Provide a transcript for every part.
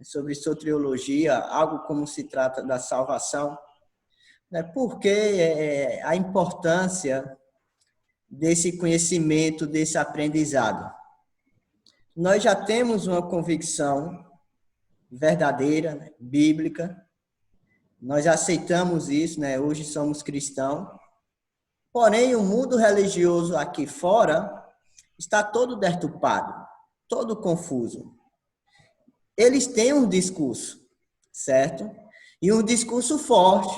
sobre soteriologia, algo como se trata da salvação, né? Porque a importância desse conhecimento, desse aprendizado. Nós já temos uma convicção verdadeira, né, bíblica, nós aceitamos isso, né? Hoje somos cristãos, porém o mundo religioso aqui fora está todo deturpado, todo confuso. Eles têm um discurso, certo? E um discurso forte.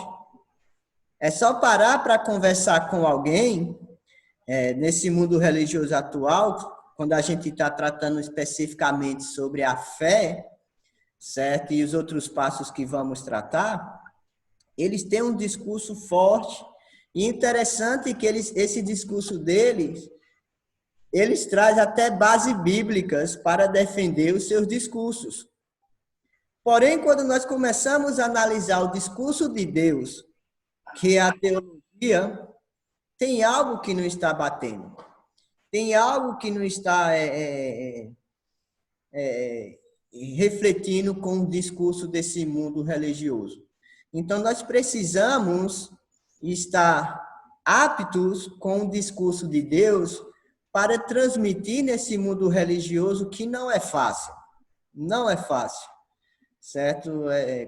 É só parar para conversar com alguém, nesse mundo religioso atual, quando a gente está tratando especificamente sobre a fé, certo? E os outros passos que vamos tratar, eles têm um discurso forte e interessante que esse discurso deles, eles trazem até bases bíblicas para defender os seus discursos. Porém, quando nós começamos a analisar o discurso de Deus, que é a teologia, tem algo que não está batendo. Tem algo que não está refletindo com o discurso desse mundo religioso. Então, nós precisamos estar aptos com o discurso de Deus para transmitir nesse mundo religioso que não é fácil. Não é fácil, certo?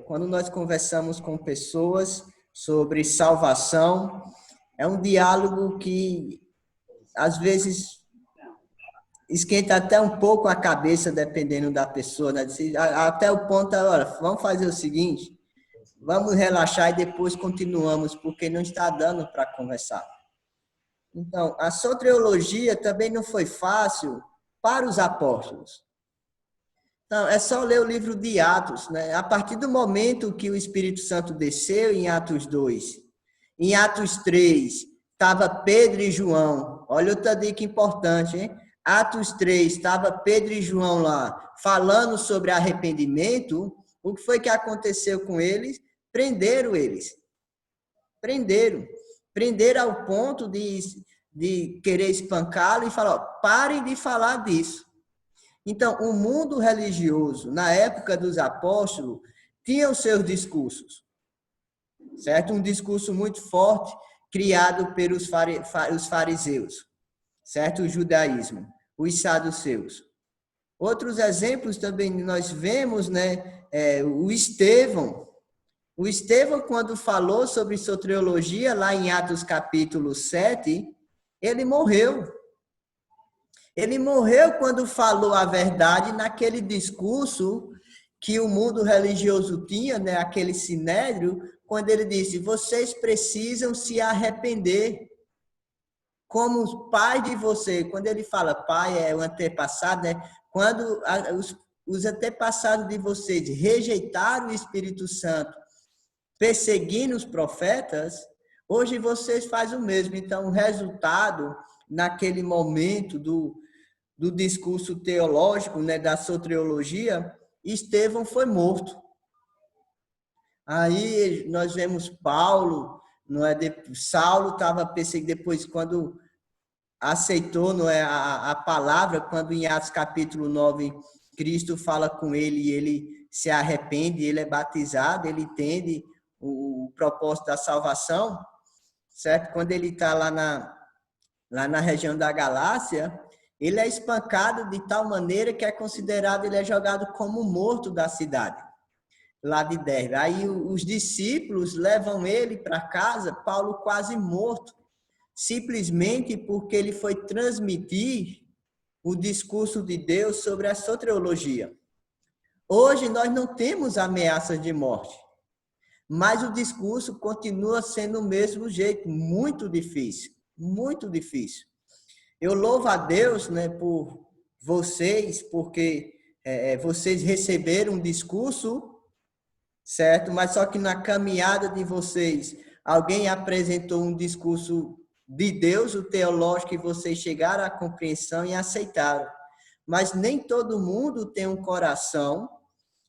Quando nós conversamos com pessoas sobre salvação, é um diálogo que, às vezes, esquenta até um pouco a cabeça, dependendo da pessoa, né? Até o ponto, olha, vamos fazer o seguinte, vamos relaxar e depois continuamos, porque não está dando para conversar. Então, a soteriologia também não foi fácil para os apóstolos. Então, é só ler o livro de Atos, né? A partir do momento que o Espírito Santo desceu em Atos 2, em Atos 3, estava Pedro e João. Olha outra dica importante, hein? Atos 3, estava Pedro e João lá, falando sobre arrependimento. O que foi que aconteceu com eles? Prenderam eles. Prenderam ao ponto de querer espancá-lo e falar, ó, parem de falar disso. Então, o mundo religioso, na época dos apóstolos, tinha os seus discursos, certo? Um discurso muito forte, criado pelos os fariseus, certo? O judaísmo, os saduceus. Outros exemplos também nós vemos, né? O Estevão. O Estevão, quando falou sobre soteriologia, lá em Atos capítulo 7, ele morreu. Ele morreu quando falou a verdade naquele discurso que o mundo religioso tinha, né, aquele sinédrio, quando ele disse, vocês precisam se arrepender. Como os pais de vocês, quando ele fala pai, é o antepassado, né? Quando os antepassados de vocês rejeitaram o Espírito Santo, perseguindo os profetas, hoje vocês fazem o mesmo. Então, o resultado, naquele momento do discurso teológico, né, da soteriologia, Estevão foi morto. Aí nós vemos Paulo, não é? Saulo estava perseguido depois, quando aceitou, não é, a palavra, quando em Atos capítulo 9, Cristo fala com ele e ele se arrepende, ele é batizado, ele entende o propósito da salvação, certo? Quando ele está lá na região da Galácia, ele é espancado de tal maneira que é considerado, ele é jogado como morto da cidade, lá de Derbe. Aí os discípulos levam ele para casa, Paulo quase morto, simplesmente porque ele foi transmitir o discurso de Deus sobre a soteriologia. Hoje nós não temos ameaças de morte, mas o discurso continua sendo o mesmo jeito, muito difícil, muito difícil. Eu louvo a Deus, né, por vocês, porque vocês receberam um discurso, certo? Mas só que na caminhada de vocês, alguém apresentou um discurso de Deus, o teológico, e vocês chegaram à compreensão e aceitaram. Mas nem todo mundo tem um coração,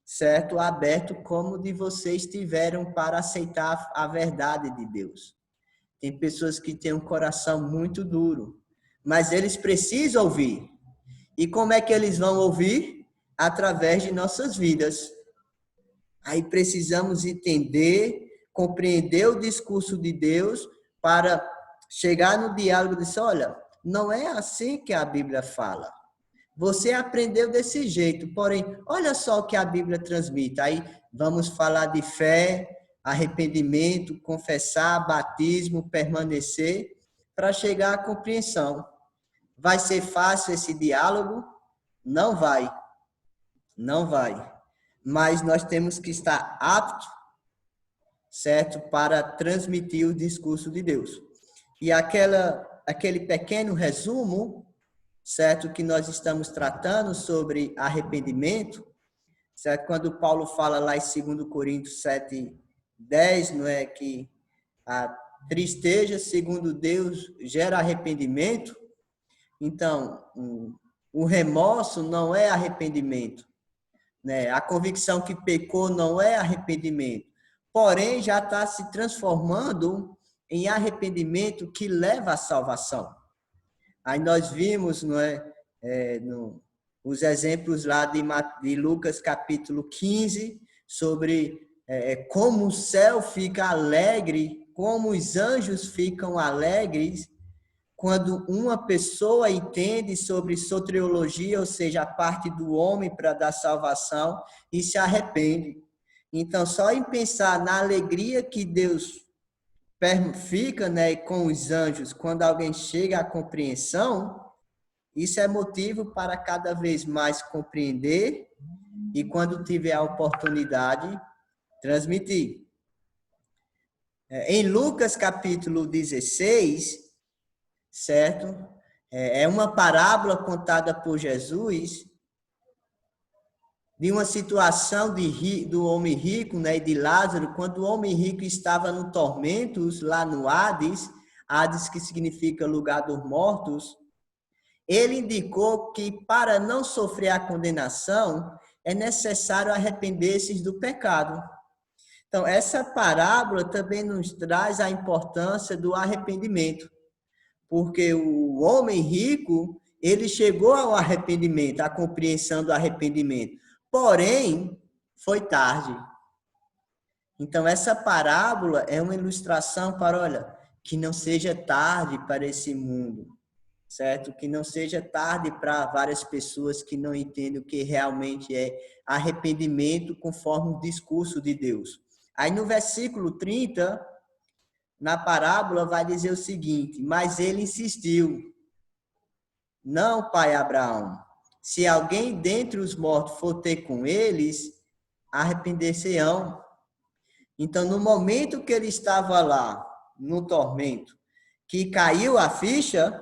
certo, aberto como de vocês tiveram para aceitar a verdade de Deus. Tem pessoas que têm um coração muito duro, mas eles precisam ouvir. E como é que eles vão ouvir? Através de nossas vidas. Aí precisamos entender, compreender o discurso de Deus para chegar no diálogo e dizer, olha, não é assim que a Bíblia fala. Você aprendeu desse jeito, porém, olha só o que a Bíblia transmite. Aí vamos falar de fé, arrependimento, confessar, batismo, permanecer, para chegar à compreensão. Vai ser fácil esse diálogo? Não vai. Não vai. Mas nós temos que estar aptos, certo, para transmitir o discurso de Deus. E aquele pequeno resumo, certo, que nós estamos tratando sobre arrependimento, certo? Quando Paulo fala lá em 2 Coríntios 7:10, não é, que a tristeza, segundo Deus, gera arrependimento. Então, o remorso não é arrependimento, né? A convicção que pecou não é arrependimento, porém já está se transformando em arrependimento que leva à salvação. Aí nós vimos, não é, os exemplos lá de Lucas capítulo 15, sobre como o céu fica alegre, como os anjos ficam alegres quando uma pessoa entende sobre soteriologia, ou seja, a parte do homem para dar salvação, e se arrepende. Então, só em pensar na alegria que Deus fica, né, com os anjos quando alguém chega à compreensão, isso é motivo para cada vez mais compreender e, quando tiver a oportunidade, transmitir. Em Lucas capítulo 16, certo? É uma parábola contada por Jesus de uma situação do homem rico, né, e de Lázaro, quando o homem rico estava no tormentos, lá no Hades, Hades que significa lugar dos mortos, ele indicou que para não sofrer a condenação, é necessário arrepender-se do pecado. Então, essa parábola também nos traz a importância do arrependimento, porque o homem rico, ele chegou ao arrependimento, à compreensão do arrependimento, porém, foi tarde. Então, essa parábola é uma ilustração para, olha, que não seja tarde para esse mundo, certo? Que não seja tarde para várias pessoas que não entendem o que realmente é arrependimento conforme o discurso de Deus. Aí no versículo 30, na parábola, vai dizer o seguinte: mas ele insistiu, não, pai Abraão, se alguém dentre os mortos for ter com eles, arrepender-se-ão. Então, no momento que ele estava lá, no tormento, que caiu a ficha,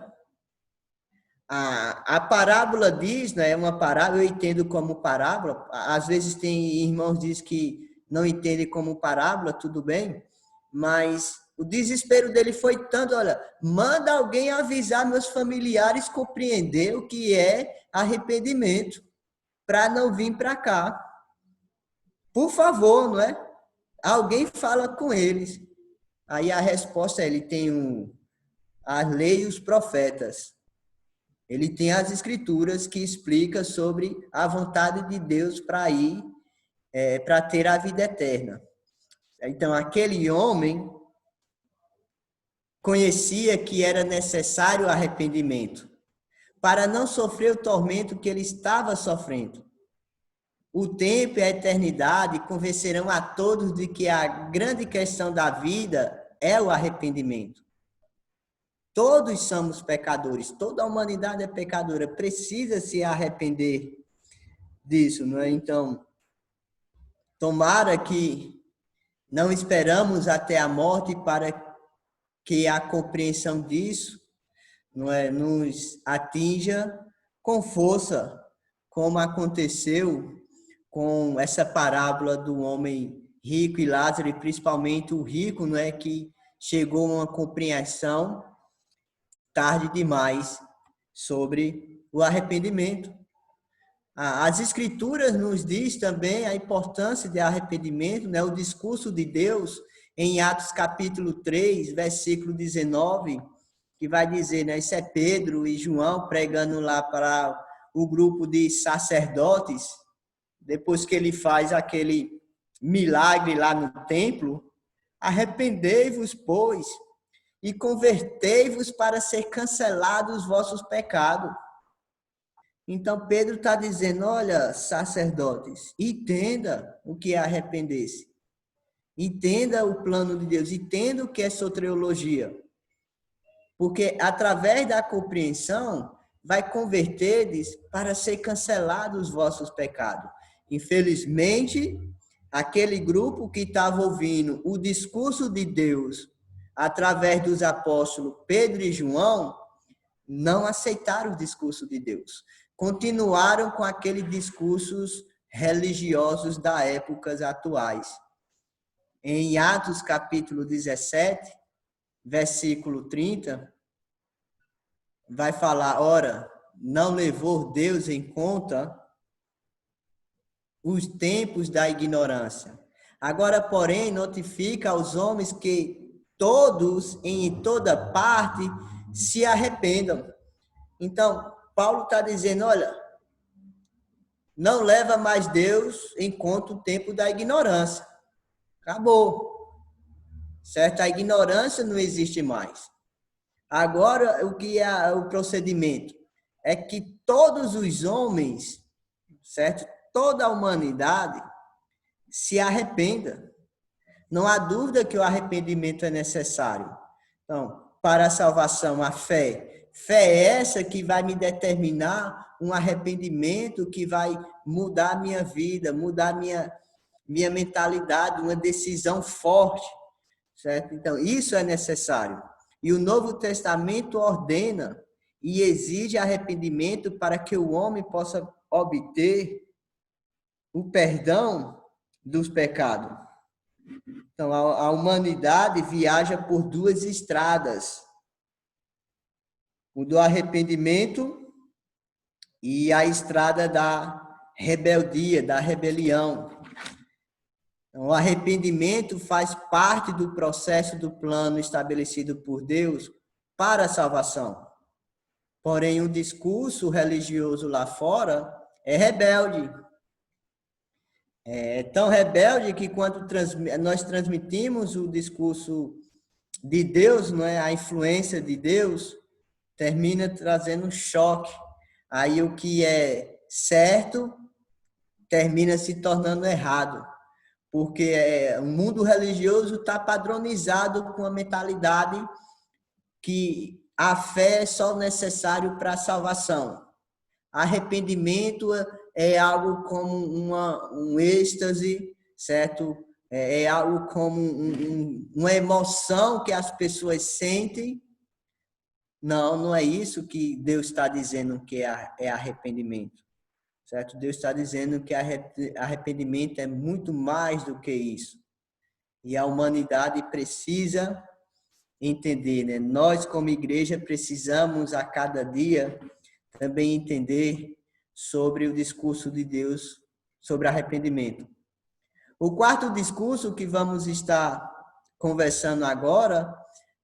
a parábola diz, né, é uma parábola, eu entendo como parábola, às vezes tem irmãos que dizem que não entendem como parábola, tudo bem, mas o desespero dele foi tanto, olha, manda alguém avisar meus familiares compreender o que é arrependimento, para não vir para cá. Por favor, não é? Alguém fala com eles. Aí a resposta é, ele tem a lei e os profetas. Ele tem as escrituras que explicam sobre a vontade de Deus para ir, para ter a vida eterna. Então, aquele homem conhecia que era necessário arrependimento para não sofrer o tormento que ele estava sofrendo. O tempo e a eternidade convencerão a todos de que a grande questão da vida é o arrependimento. Todos somos pecadores, toda a humanidade é pecadora, precisa se arrepender disso, não é? Então, tomara que não esperamos até a morte para que a compreensão disso, não é, nos atinja com força, como aconteceu com essa parábola do homem rico e Lázaro, e principalmente o rico, não é, que chegou a uma compreensão tarde demais sobre o arrependimento. As escrituras nos diz também a importância de arrependimento, né? O discurso de Deus em Atos capítulo 3, versículo 19, que vai dizer, né? Isso é Pedro e João pregando lá para o grupo de sacerdotes, depois que ele faz aquele milagre lá no templo, arrependei-vos, pois, e convertei-vos para ser cancelados os vossos pecados. Então, Pedro está dizendo, olha, sacerdotes, entenda o que é arrepender-se. Entenda o plano de Deus, entenda o que é soteriologia. Porque, através da compreensão, vai converter-lhes para ser cancelados os vossos pecados. Infelizmente, aquele grupo que estava ouvindo o discurso de Deus através dos apóstolos Pedro e João, não aceitaram o discurso de Deus. Continuaram com aqueles discursos religiosos da épocas atuais. Em Atos capítulo 17, versículo 30, vai falar, ora, não levou Deus em conta os tempos da ignorância. Agora, porém, notifica aos homens que todos, em toda parte, se arrependam. Então, Paulo está dizendo, olha, não leva mais Deus em conta o tempo da ignorância. Acabou. Certo? A ignorância não existe mais. Agora, o que é o procedimento? É que todos os homens, certo? Toda a humanidade se arrependa. Não há dúvida que o arrependimento é necessário. Então, para a salvação, a fé. Fé é essa que vai me determinar um arrependimento que vai mudar a minha vida, mudar a minha mentalidade, uma decisão forte. Certo? Então, isso é necessário. E o Novo Testamento ordena e exige arrependimento para que o homem possa obter o perdão dos pecados. Então, a humanidade viaja por duas estradas. O do arrependimento e a estrada da rebeldia, da rebelião. Então, o arrependimento faz parte do processo do plano estabelecido por Deus para a salvação. Porém, o discurso religioso lá fora é rebelde. É tão rebelde que quando nós transmitimos o discurso de Deus, não é, a influência de Deus, termina trazendo um choque. Aí o que é certo termina se tornando errado. Porque o mundo religioso está padronizado com a mentalidade que a fé é só necessário para a salvação. Arrependimento é algo como um êxtase, certo? É algo como uma emoção que as pessoas sentem. Não, não é isso que Deus está dizendo que é arrependimento. Certo? Deus está dizendo que arrependimento é muito mais do que isso. E a humanidade precisa entender, né? Nós, como igreja, precisamos a cada dia também entender sobre o discurso de Deus sobre arrependimento. O quarto discurso que vamos estar conversando agora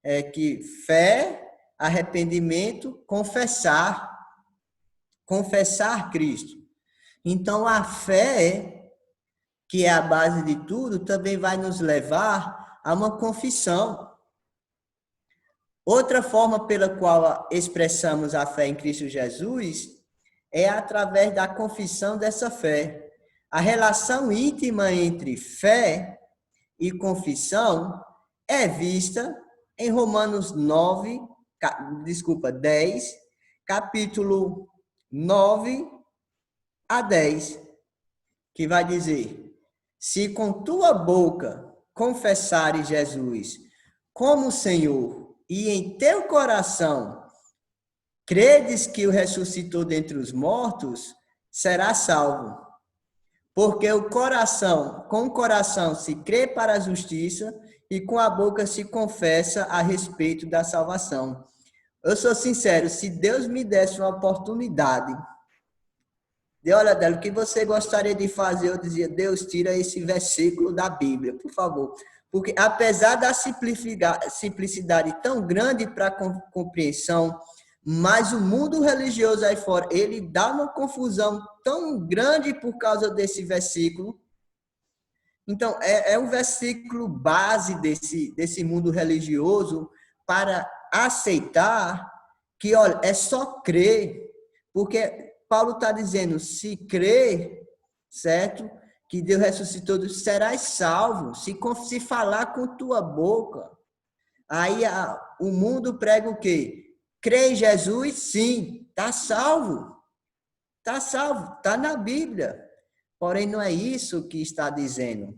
é que fé, arrependimento, confessar Cristo. Então, a fé, que é a base de tudo, também vai nos levar a uma confissão. Outra forma pela qual expressamos a fé em Cristo Jesus é através da confissão dessa fé. A relação íntima entre fé e confissão é vista em Romanos 10, capítulo 9 a 10, que vai dizer: se com tua boca confessares Jesus como Senhor e em teu coração credes que o ressuscitou dentre os mortos, serás salvo. Porque com o coração se crê para a justiça e com a boca se confessa a respeito da salvação. Eu sou sincero, se Deus me desse uma oportunidade olha, Adélio, o que você gostaria de fazer? Eu dizia, Deus, tira esse versículo da Bíblia, por favor. Porque apesar da simplicidade tão grande para a compreensão, mas o mundo religioso aí fora, ele dá uma confusão tão grande por causa desse versículo. Então, é o versículo base desse mundo religioso para aceitar que, olha, é só crer, porque Paulo está dizendo, se crer, certo? Que Deus ressuscitou, serás salvo, se falar com tua boca. Aí o mundo prega o quê? Crê em Jesus, sim, está salvo. Está salvo, está na Bíblia. Porém, não é isso que está dizendo,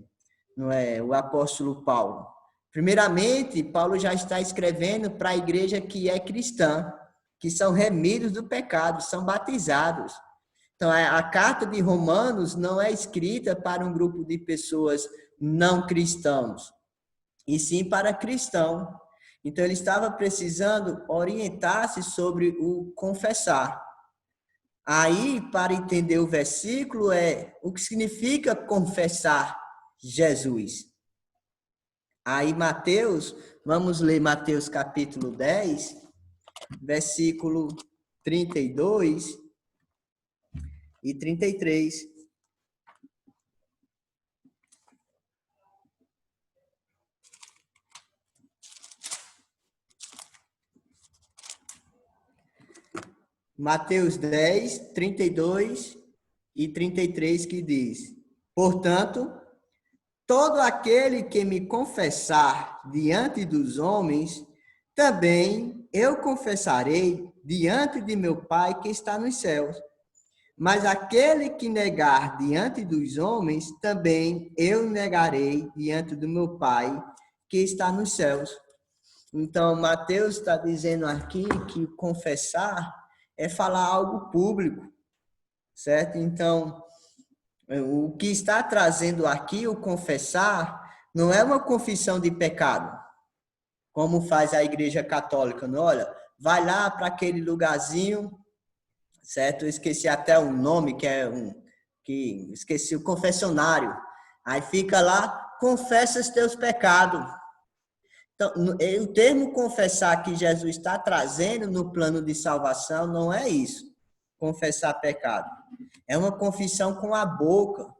não é o apóstolo Paulo. Primeiramente, Paulo já está escrevendo para a igreja que é cristã, que são remidos do pecado, são batizados. Então, a carta de Romanos não é escrita para um grupo de pessoas não cristãos, e sim para cristão. Então, ele estava precisando orientar-se sobre o confessar. Aí, para entender o versículo, o que significa confessar Jesus. Aí, Mateus, vamos ler Mateus capítulo 10, versículo 32 e 33. Mateus 10, 32 e 33, que diz: portanto, todo aquele que me confessar diante dos homens, também eu confessarei diante de meu Pai que está nos céus. Mas aquele que negar diante dos homens, também eu negarei diante do meu Pai que está nos céus. Então, Mateus está dizendo aqui que confessar é falar algo público, certo? Então, o que está trazendo aqui o confessar não é uma confissão de pecado, como faz a Igreja Católica. Não, olha, vai lá para aquele lugarzinho, certo? Eu esqueci até o nome, esqueci o confessionário. Aí fica lá, confessa os teus pecados. Então, o termo confessar que Jesus está trazendo no plano de salvação não é isso, confessar pecado. É uma confissão com a boca,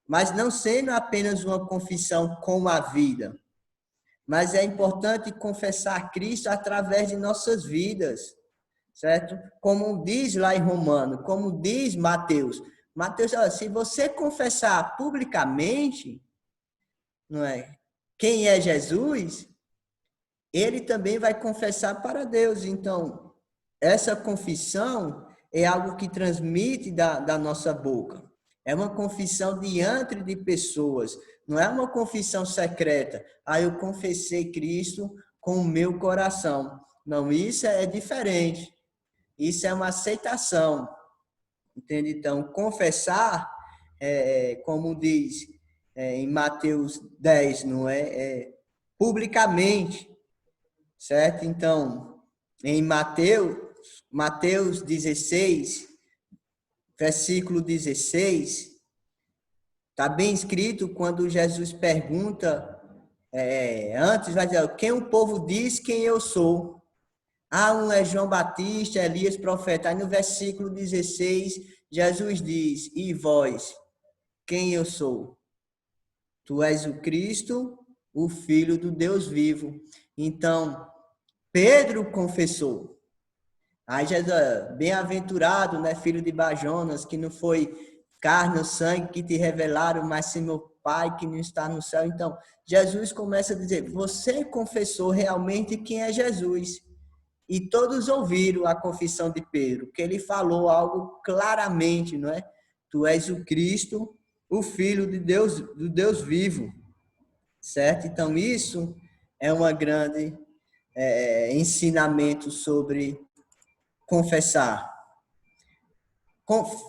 mas não sendo apenas uma confissão com a vida. Mas é importante confessar Cristo através de nossas vidas, certo? Como diz lá em Romano, como diz Mateus. Mateus, se você confessar publicamente, não é? Quem é Jesus, ele também vai confessar para Deus. Então, essa confissão é algo que transmite da nossa boca. É uma confissão diante de pessoas. Não é uma confissão secreta. Eu confessei Cristo com o meu coração. Não, isso é diferente. Isso é uma aceitação. Entende? Então, confessar, como diz em Mateus 10, não é publicamente. Certo? Então, em Mateus 16, versículo 16, está bem escrito quando Jesus pergunta, antes vai dizer, quem o povo diz quem eu sou? Um é João Batista, Elias, profeta. Aí no versículo 16, Jesus diz, e vós, quem eu sou? Tu és o Cristo, o Filho do Deus vivo. Então, Pedro confessou. Aí Jesus, bem-aventurado, né, filho de Bajonas, que não foi carne ou sangue que te revelaram, mas sim meu Pai que não está no céu. Então, Jesus começa a dizer, você confessou realmente quem é Jesus. E todos ouviram a confissão de Pedro, que ele falou algo claramente, não é? Tu és o Cristo, o Filho de Deus, do Deus vivo. Certo? Então, isso é uma grande ensinamento sobre confessar.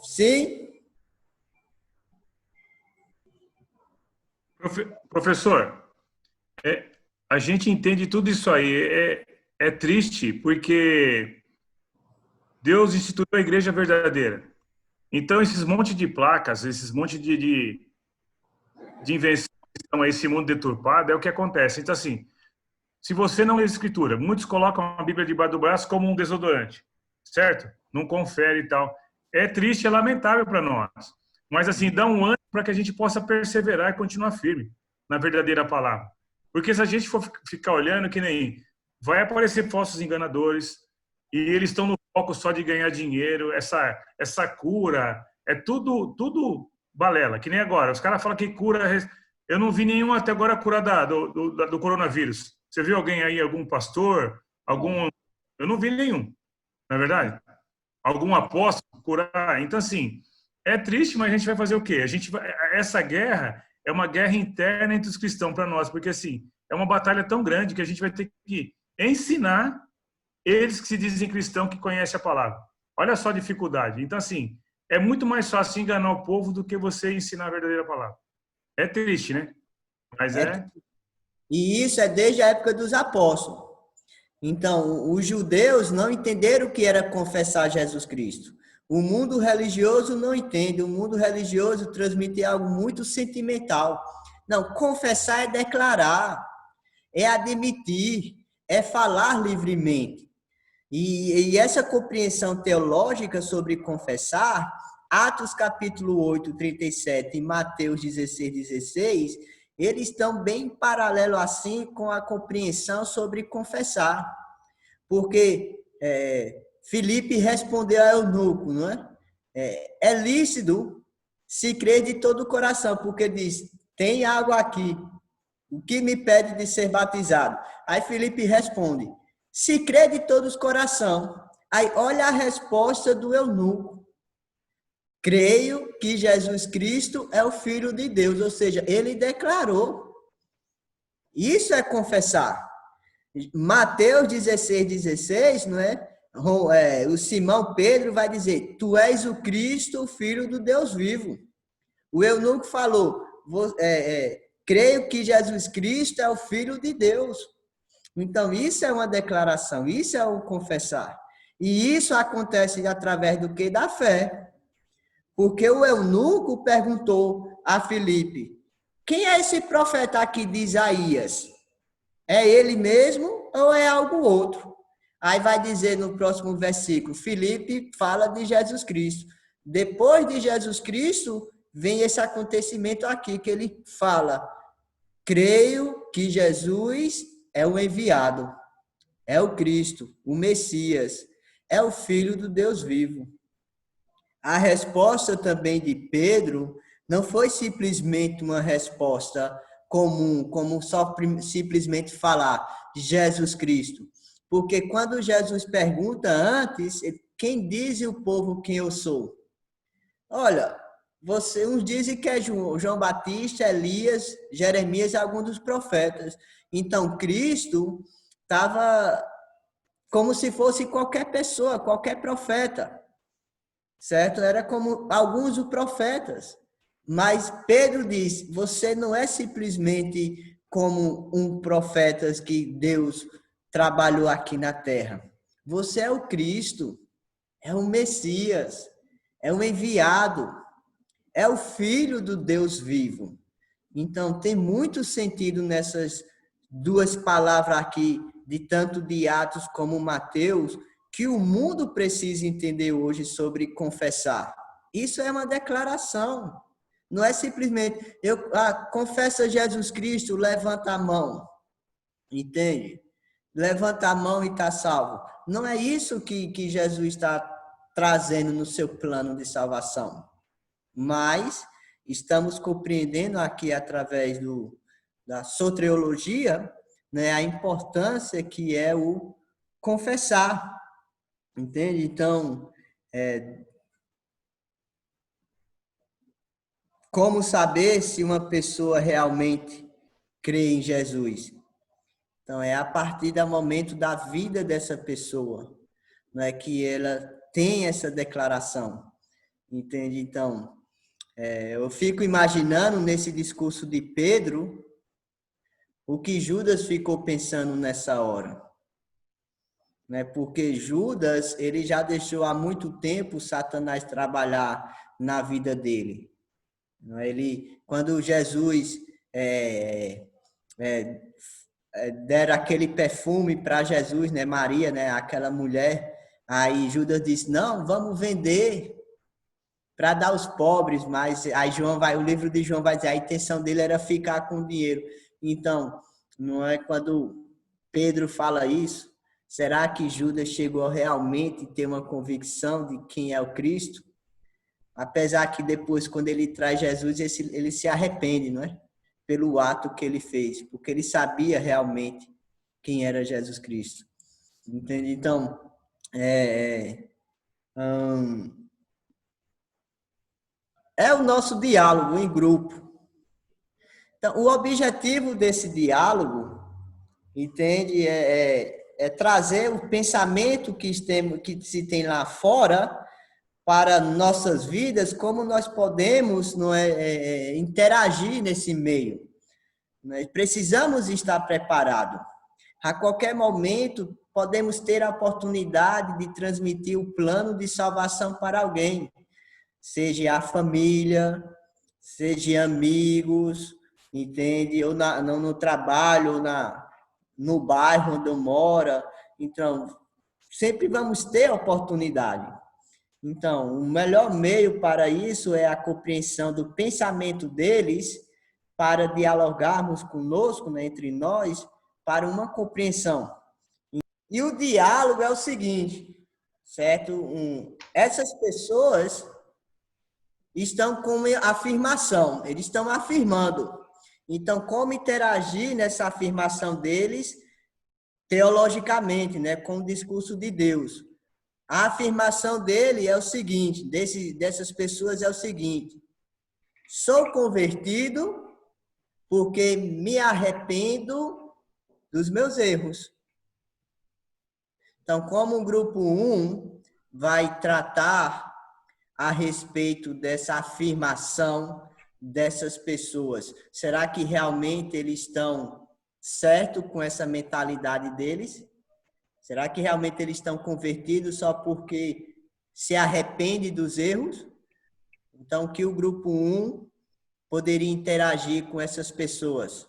Sim? Professor, a gente entende tudo isso aí. É triste porque Deus instituiu a igreja verdadeira. Então, esses monte de placas, esses monte de invenções, esse mundo deturpado, é o que acontece. Então, assim, se você não lê a escritura, muitos colocam a Bíblia debaixo do braço como um desodorante, certo? Não confere e tal. É triste, é lamentável para nós. mas assim, dá um ânimo para que a gente possa perseverar e continuar firme na verdadeira palavra. Porque se a gente for ficar olhando que nem vai aparecer falsos enganadores e eles estão no foco só de ganhar dinheiro, essa cura, é tudo balela, que nem agora. Os caras falam que cura, eu não vi nenhum até agora cura do coronavírus. Você viu alguém aí, algum pastor, eu não vi nenhum, não é verdade? Algum apóstolo curar. Então, assim, é triste, mas a gente vai fazer o quê? Essa guerra é uma guerra interna entre os cristãos para nós, porque, assim, é uma batalha tão grande que a gente vai ter que ensinar eles que se dizem cristãos que conhecem a palavra. Olha só a dificuldade. Então, assim, é muito mais fácil enganar o povo do que você ensinar a verdadeira palavra. É triste, né? Mas E isso é desde a época dos apóstolos. Então, os judeus não entenderam o que era confessar Jesus Cristo. O mundo religioso não entende. O mundo religioso transmite algo muito sentimental. Não, confessar é declarar, é admitir, é falar livremente. E essa compreensão teológica sobre confessar, Atos capítulo 8, 37 e Mateus 16, 16, eles estão bem em paralelo assim com a compreensão sobre confessar. Porque Filipe respondeu a eunuco, não é? É lícito se crer de todo o coração, porque diz, tem água aqui, o que me pede de ser batizado? Aí Filipe responde, se crê de todo o coração. Aí olha a resposta do eunuco. Creio que Jesus Cristo é o Filho de Deus, ou seja, ele declarou. Isso é confessar. Mateus 16, 16, não é? O Simão Pedro vai dizer, tu és o Cristo, o Filho do Deus vivo. O eunuco falou, creio que Jesus Cristo é o Filho de Deus. Então, isso é uma declaração, isso é o confessar. E isso acontece através do quê? Da fé. Porque o eunuco perguntou a Filipe, quem é esse profeta aqui de Isaías? É ele mesmo ou é algo outro? Aí vai dizer no próximo versículo, Filipe fala de Jesus Cristo. Depois de Jesus Cristo, vem esse acontecimento aqui que ele fala, creio que Jesus é o enviado, é o Cristo, o Messias, é o Filho do Deus vivo. A resposta também de Pedro não foi simplesmente uma resposta comum, como só simplesmente falar Jesus Cristo. Porque quando Jesus pergunta antes, quem diz o povo quem eu sou? Olha, uns dizem que é João Batista, Elias, Jeremias e alguns dos profetas. Então, Cristo estava como se fosse qualquer pessoa, qualquer profeta, certo? Era como alguns dos profetas. Mas Pedro diz, você não é simplesmente como um profeta que Deus trabalhou aqui na terra. Você é o Cristo, é o Messias, é o enviado, é o Filho do Deus vivo. Então, tem muito sentido nessas duas palavras aqui, de tanto de Atos como Mateus, que o mundo precisa entender hoje sobre confessar. Isso é uma declaração. Não é simplesmente, confessa Jesus Cristo, levanta a mão. Entende? Levanta a mão e está salvo. Não é isso que Jesus está trazendo no seu plano de salvação. Mas estamos compreendendo aqui, através da soteriologia, né, a importância que é o confessar. Entende? Então, como saber se uma pessoa realmente crê em Jesus? Então, é a partir do momento da vida dessa pessoa, não é que ela tem essa declaração. Entende? Então, eu fico imaginando nesse discurso de Pedro o que Judas ficou pensando nessa hora. Né? Porque Judas, ele já deixou há muito tempo Satanás trabalhar na vida dele. Quando Jesus deram aquele perfume para Jesus, né, Maria, né, aquela mulher, aí Judas disse, não, vamos vender para dar aos pobres, mas aí o livro de João vai dizer a intenção dele era ficar com o dinheiro. Então, não é quando Pedro fala isso, será que Judas chegou realmente a ter uma convicção de quem é o Cristo? Apesar que depois, quando ele traz Jesus, ele se arrepende, não é? Pelo ato que ele fez, porque ele sabia realmente quem era Jesus Cristo. Entende? Então, é o nosso diálogo em grupo. Então, o objetivo desse diálogo, entende, é trazer o pensamento que se tem lá fora para nossas vidas, como nós podemos interagir nesse meio. Nós precisamos estar preparados. A qualquer momento, podemos ter a oportunidade de transmitir o plano de salvação para alguém, seja a família, seja amigos, entende? Ou no trabalho, no bairro onde eu moro. Então, sempre vamos ter oportunidade. Então, o melhor meio para isso é a compreensão do pensamento deles, para dialogarmos conosco, né, entre nós, para uma compreensão. E o diálogo é o seguinte, certo? Essas pessoas estão com afirmação, eles estão afirmando. Então, como interagir nessa afirmação deles teologicamente, né, com o discurso de Deus? A afirmação dele é o seguinte, dessas pessoas é o seguinte: sou convertido porque me arrependo dos meus erros. Então, como o grupo 1 vai tratar a respeito dessa afirmação dessas pessoas? Será que realmente eles estão certos com essa mentalidade deles? Será que realmente eles estão convertidos só porque se arrependem dos erros? Então, que o grupo 1 poderia interagir com essas pessoas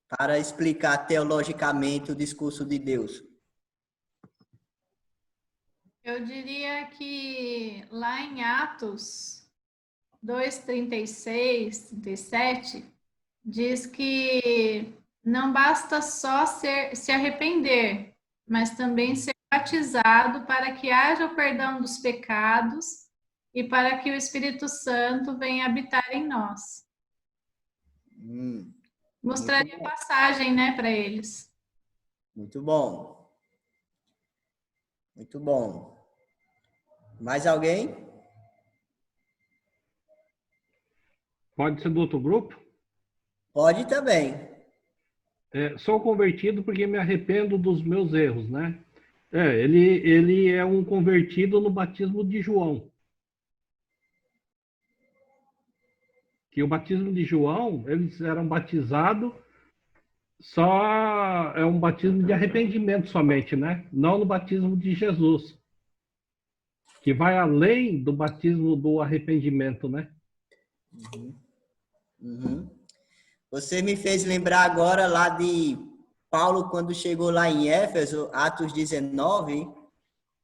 para explicar teologicamente o discurso de Deus? Eu diria que lá em Atos 2:36, 37, diz que não basta só se arrepender, mas também ser batizado para que haja o perdão dos pecados e para que o Espírito Santo venha habitar em nós. Mostraria a passagem, né, para eles. Muito bom. Muito bom. Mais alguém? Pode ser do outro grupo? Pode também. Sou convertido porque me arrependo dos meus erros, né? Ele é um convertido no batismo de João. Que o batismo de João, eles eram batizados só é um batismo de arrependimento somente, né? Não no batismo de Jesus, que vai além do batismo do arrependimento, né? Você me fez lembrar agora lá de Paulo, quando chegou lá em Éfeso, Atos 19,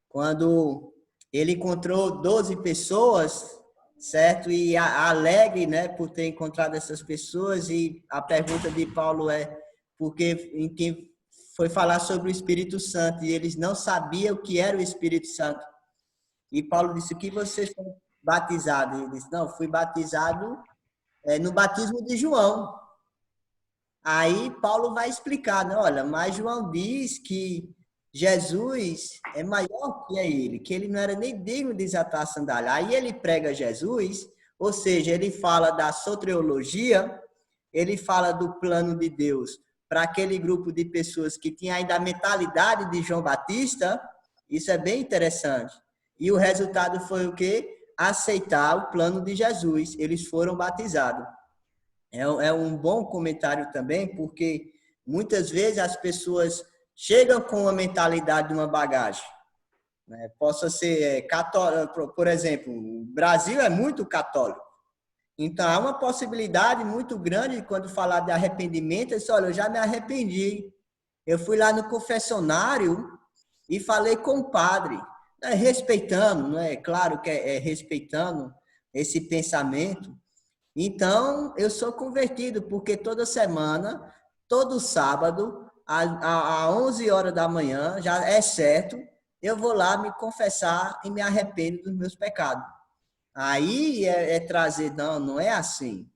quando ele encontrou 12 pessoas, certo? E alegre, né, por ter encontrado essas pessoas. E a pergunta de Paulo é, porque em quem foi falar sobre o Espírito Santo, e eles não sabiam o que era o Espírito Santo. E Paulo disse, que vocês foram batizados? E ele disse, não, fui batizado no batismo de João. Aí Paulo vai explicar, né? Olha, mas João diz que Jesus é maior que ele, que ele não era nem digno de desatar a sandália. Aí ele prega Jesus, ou seja, ele fala da soteriologia, ele fala do plano de Deus para aquele grupo de pessoas que tinha ainda a mentalidade de João Batista. Isso é bem interessante. E o resultado foi o quê? Aceitar o plano de Jesus. Eles foram batizados. É um bom comentário também, porque muitas vezes as pessoas chegam com a mentalidade de uma bagagem. Né? Possa ser católico, por exemplo, o Brasil é muito católico. Então, há uma possibilidade muito grande de quando falar de arrependimento, eu disse, olha, eu já me arrependi. Eu fui lá no confessionário e falei com o padre. respeitando, não é? Claro que é respeitando esse pensamento. Então, eu sou convertido, porque toda semana, todo sábado, às 11 horas da manhã, já é certo, eu vou lá me confessar e me arrependo dos meus pecados. Aí trazer, não é assim.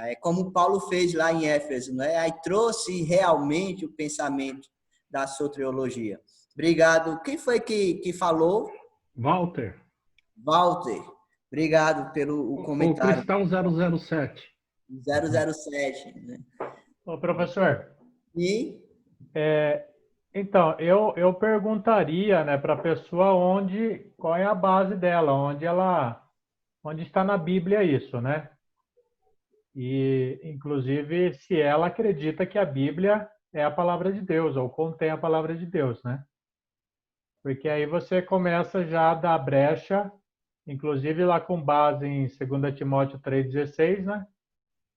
É como Paulo fez lá em Éfeso, não é? Aí trouxe realmente o pensamento da soteriologia. Obrigado. Quem foi que falou? Walter. Walter. Obrigado pelo comentário. O Cristão 007. 007. Né? Ô, professor. E? Então, eu perguntaria, né, para a pessoa qual é a base dela, onde está na Bíblia isso, né? E, inclusive, se ela acredita que a Bíblia é a palavra de Deus, ou contém a palavra de Deus, né? Porque aí você começa já a dar brecha, inclusive lá com base em 2 Timóteo 3,16, né?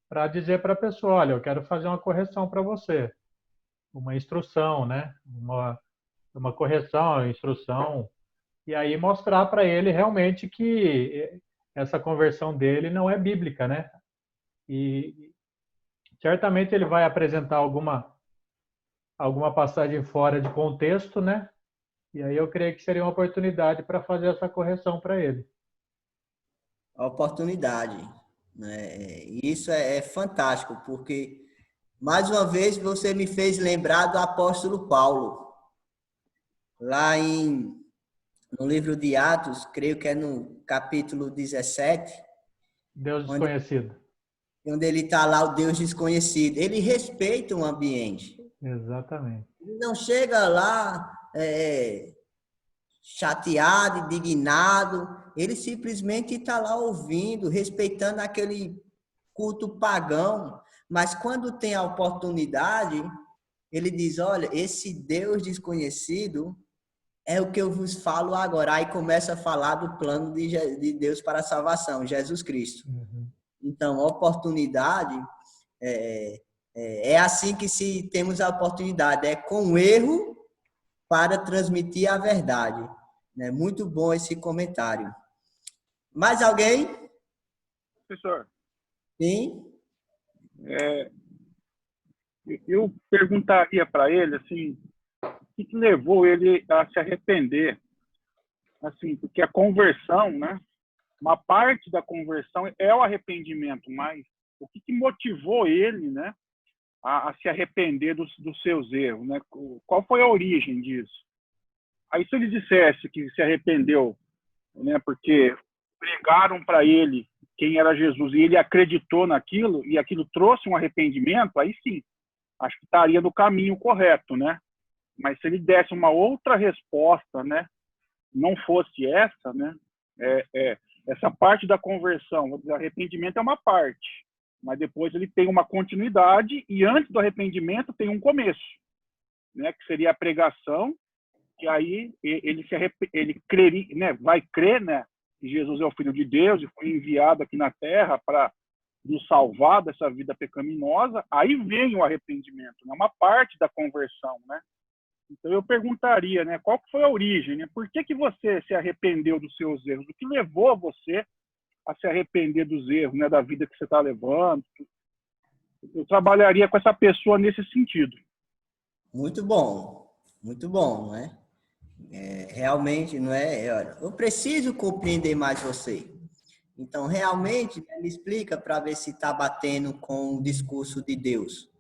Para dizer para a pessoa, olha, eu quero fazer uma correção para você. Uma instrução, né? Uma correção, uma instrução. E aí mostrar para ele realmente que essa conversão dele não é bíblica, né? E certamente ele vai apresentar alguma passagem fora de contexto, né? E aí eu creio que seria uma oportunidade para fazer essa correção para ele. A oportunidade. Né? Isso é fantástico, porque, mais uma vez, você me fez lembrar do apóstolo Paulo. Lá no livro de Atos, creio que é no capítulo 17. Deus desconhecido. Onde ele está lá, o Deus desconhecido. Ele respeita o ambiente. Exatamente. Ele não chega lá chateado, indignado. Ele simplesmente está lá ouvindo, respeitando aquele culto pagão. Mas quando tem a oportunidade, ele diz, olha, esse Deus desconhecido é o que eu vos falo agora. Aí começa a falar do plano de Deus para a salvação, Jesus Cristo. Uhum. Então, a oportunidade é assim que se temos a oportunidade, é com erro para transmitir a verdade. Né? Muito bom esse comentário. Mais alguém? Professor. Sim? Eu perguntaria para ele, assim, o que levou ele a se arrepender? Assim, porque a conversão, né? Uma parte da conversão é o arrependimento, mas o que motivou ele, né, a se arrepender dos seus erros, né? Qual foi a origem disso? Aí se ele dissesse que se arrependeu, né, porque pregaram para ele quem era Jesus e ele acreditou naquilo e aquilo trouxe um arrependimento, aí sim, acho que estaria no caminho correto, né? Mas se ele desse uma outra resposta, né, não fosse essa, né, essa parte da conversão, o arrependimento é uma parte, mas depois ele tem uma continuidade e antes do arrependimento tem um começo, né, que seria a pregação, que aí ele creria, né, vai crer, né, que Jesus é o Filho de Deus e foi enviado aqui na Terra para nos salvar dessa vida pecaminosa. Aí vem o arrependimento, né, uma parte da conversão, né? Então eu perguntaria, né, qual que foi a origem, né? Por que você se arrependeu dos seus erros? O que levou você a se arrepender dos erros, né, da vida que você está levando? Eu trabalharia com essa pessoa nesse sentido. Muito bom, não é? Realmente, não é? Olha, eu preciso compreender mais você. Então, realmente, me explica para ver se está batendo com o discurso de Deus.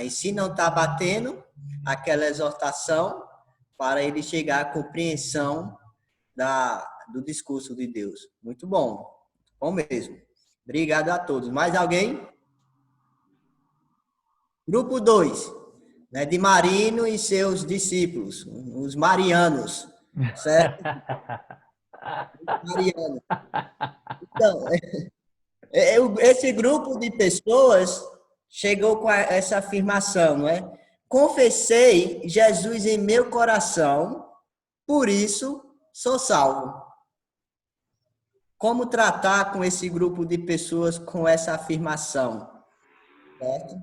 E se não está batendo, aquela exortação para ele chegar à compreensão do discurso de Deus. Muito bom. Bom mesmo. Obrigado a todos. Mais alguém? Grupo 2, né, de Marino e seus discípulos, os marianos, certo? Mariano. Então, esse grupo de pessoas chegou com essa afirmação, não é? Confessei Jesus em meu coração, por isso sou salvo. Como tratar com esse grupo de pessoas com essa afirmação? Certo?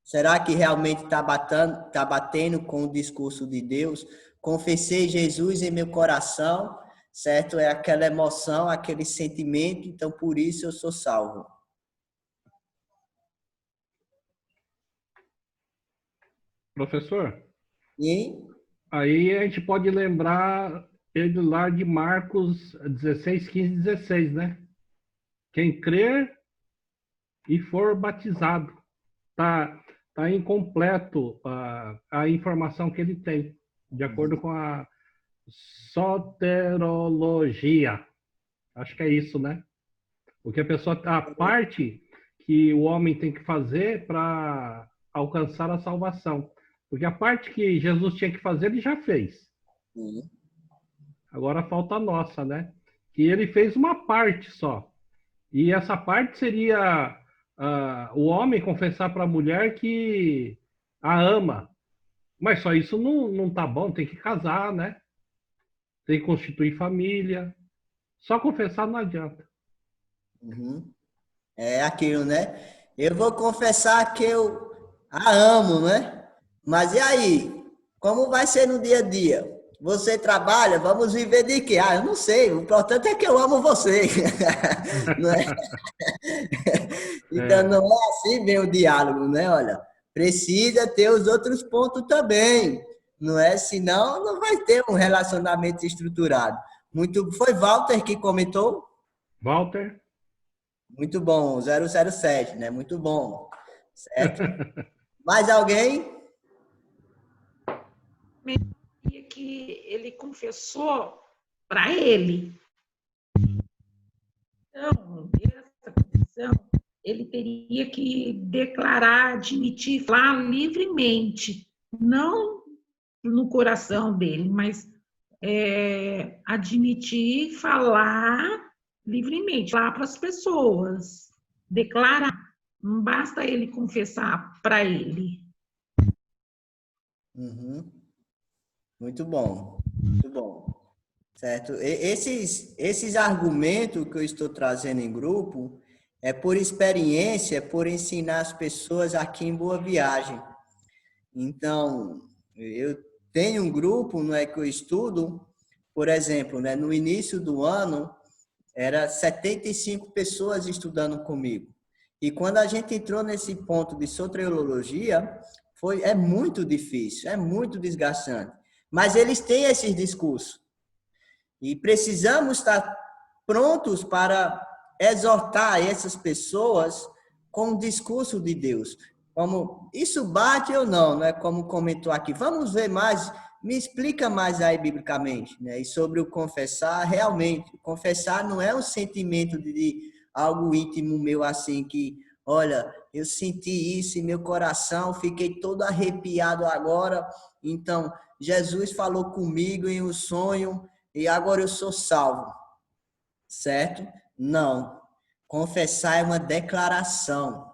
Será que realmente está batendo com o discurso de Deus? Confessei Jesus em meu coração, certo? É aquela emoção, aquele sentimento, então por isso eu sou salvo. Professor, E aí a gente pode lembrar ele lá de Marcos 16, 15, 16, né? Quem crer e for batizado. Tá incompleto a informação que ele tem, de acordo com a soterologia. Acho que é isso, né? Porque a parte que o homem tem que fazer para alcançar a salvação. Porque a parte que Jesus tinha que fazer, ele já fez. Agora falta a nossa, né? Que ele fez uma parte só. E essa parte seria o homem confessar para a mulher que a ama. Mas só isso não tá bom, tem que casar, né? Tem que constituir família. Só confessar não adianta. é aquilo, né? Eu vou confessar que eu a amo, né? Mas e aí? Como vai ser no dia a dia? Você trabalha? Vamos viver de quê? Ah, eu não sei. O importante é que eu amo você. Não é? Então, não é assim bem o diálogo, né? Olha, precisa ter os outros pontos também, não é? Senão, não vai ter um relacionamento estruturado. Foi Walter que comentou? Walter? Muito bom, 007, né? Muito bom, certo? Mais alguém? Que ele confessou para ele. Então, essa confissão, ele teria que declarar, admitir, falar livremente, não no coração dele, mas admitir, falar livremente, falar para as pessoas, declarar. Não basta ele confessar para ele. Muito bom, muito bom. Certo? Esses argumentos que eu estou trazendo em grupo é por experiência, por ensinar as pessoas aqui em Boa Viagem. Então, eu tenho um grupo, não é, que eu estudo, por exemplo, né, no início do ano, era 75 pessoas estudando comigo. E quando a gente entrou nesse ponto de soteriologia, é muito difícil, é muito desgastante. Mas eles têm esses discursos. E precisamos estar prontos para exortar essas pessoas com o discurso de Deus. Como isso bate ou não, né? Como comentou aqui. Vamos ver mais, me explica mais aí biblicamente, né? E sobre o confessar, realmente, confessar não é um sentimento de algo íntimo meu assim que, olha, eu senti isso em meu coração, fiquei todo arrepiado agora, então Jesus falou comigo em um sonho e agora eu sou salvo, certo? Não. Confessar é uma declaração.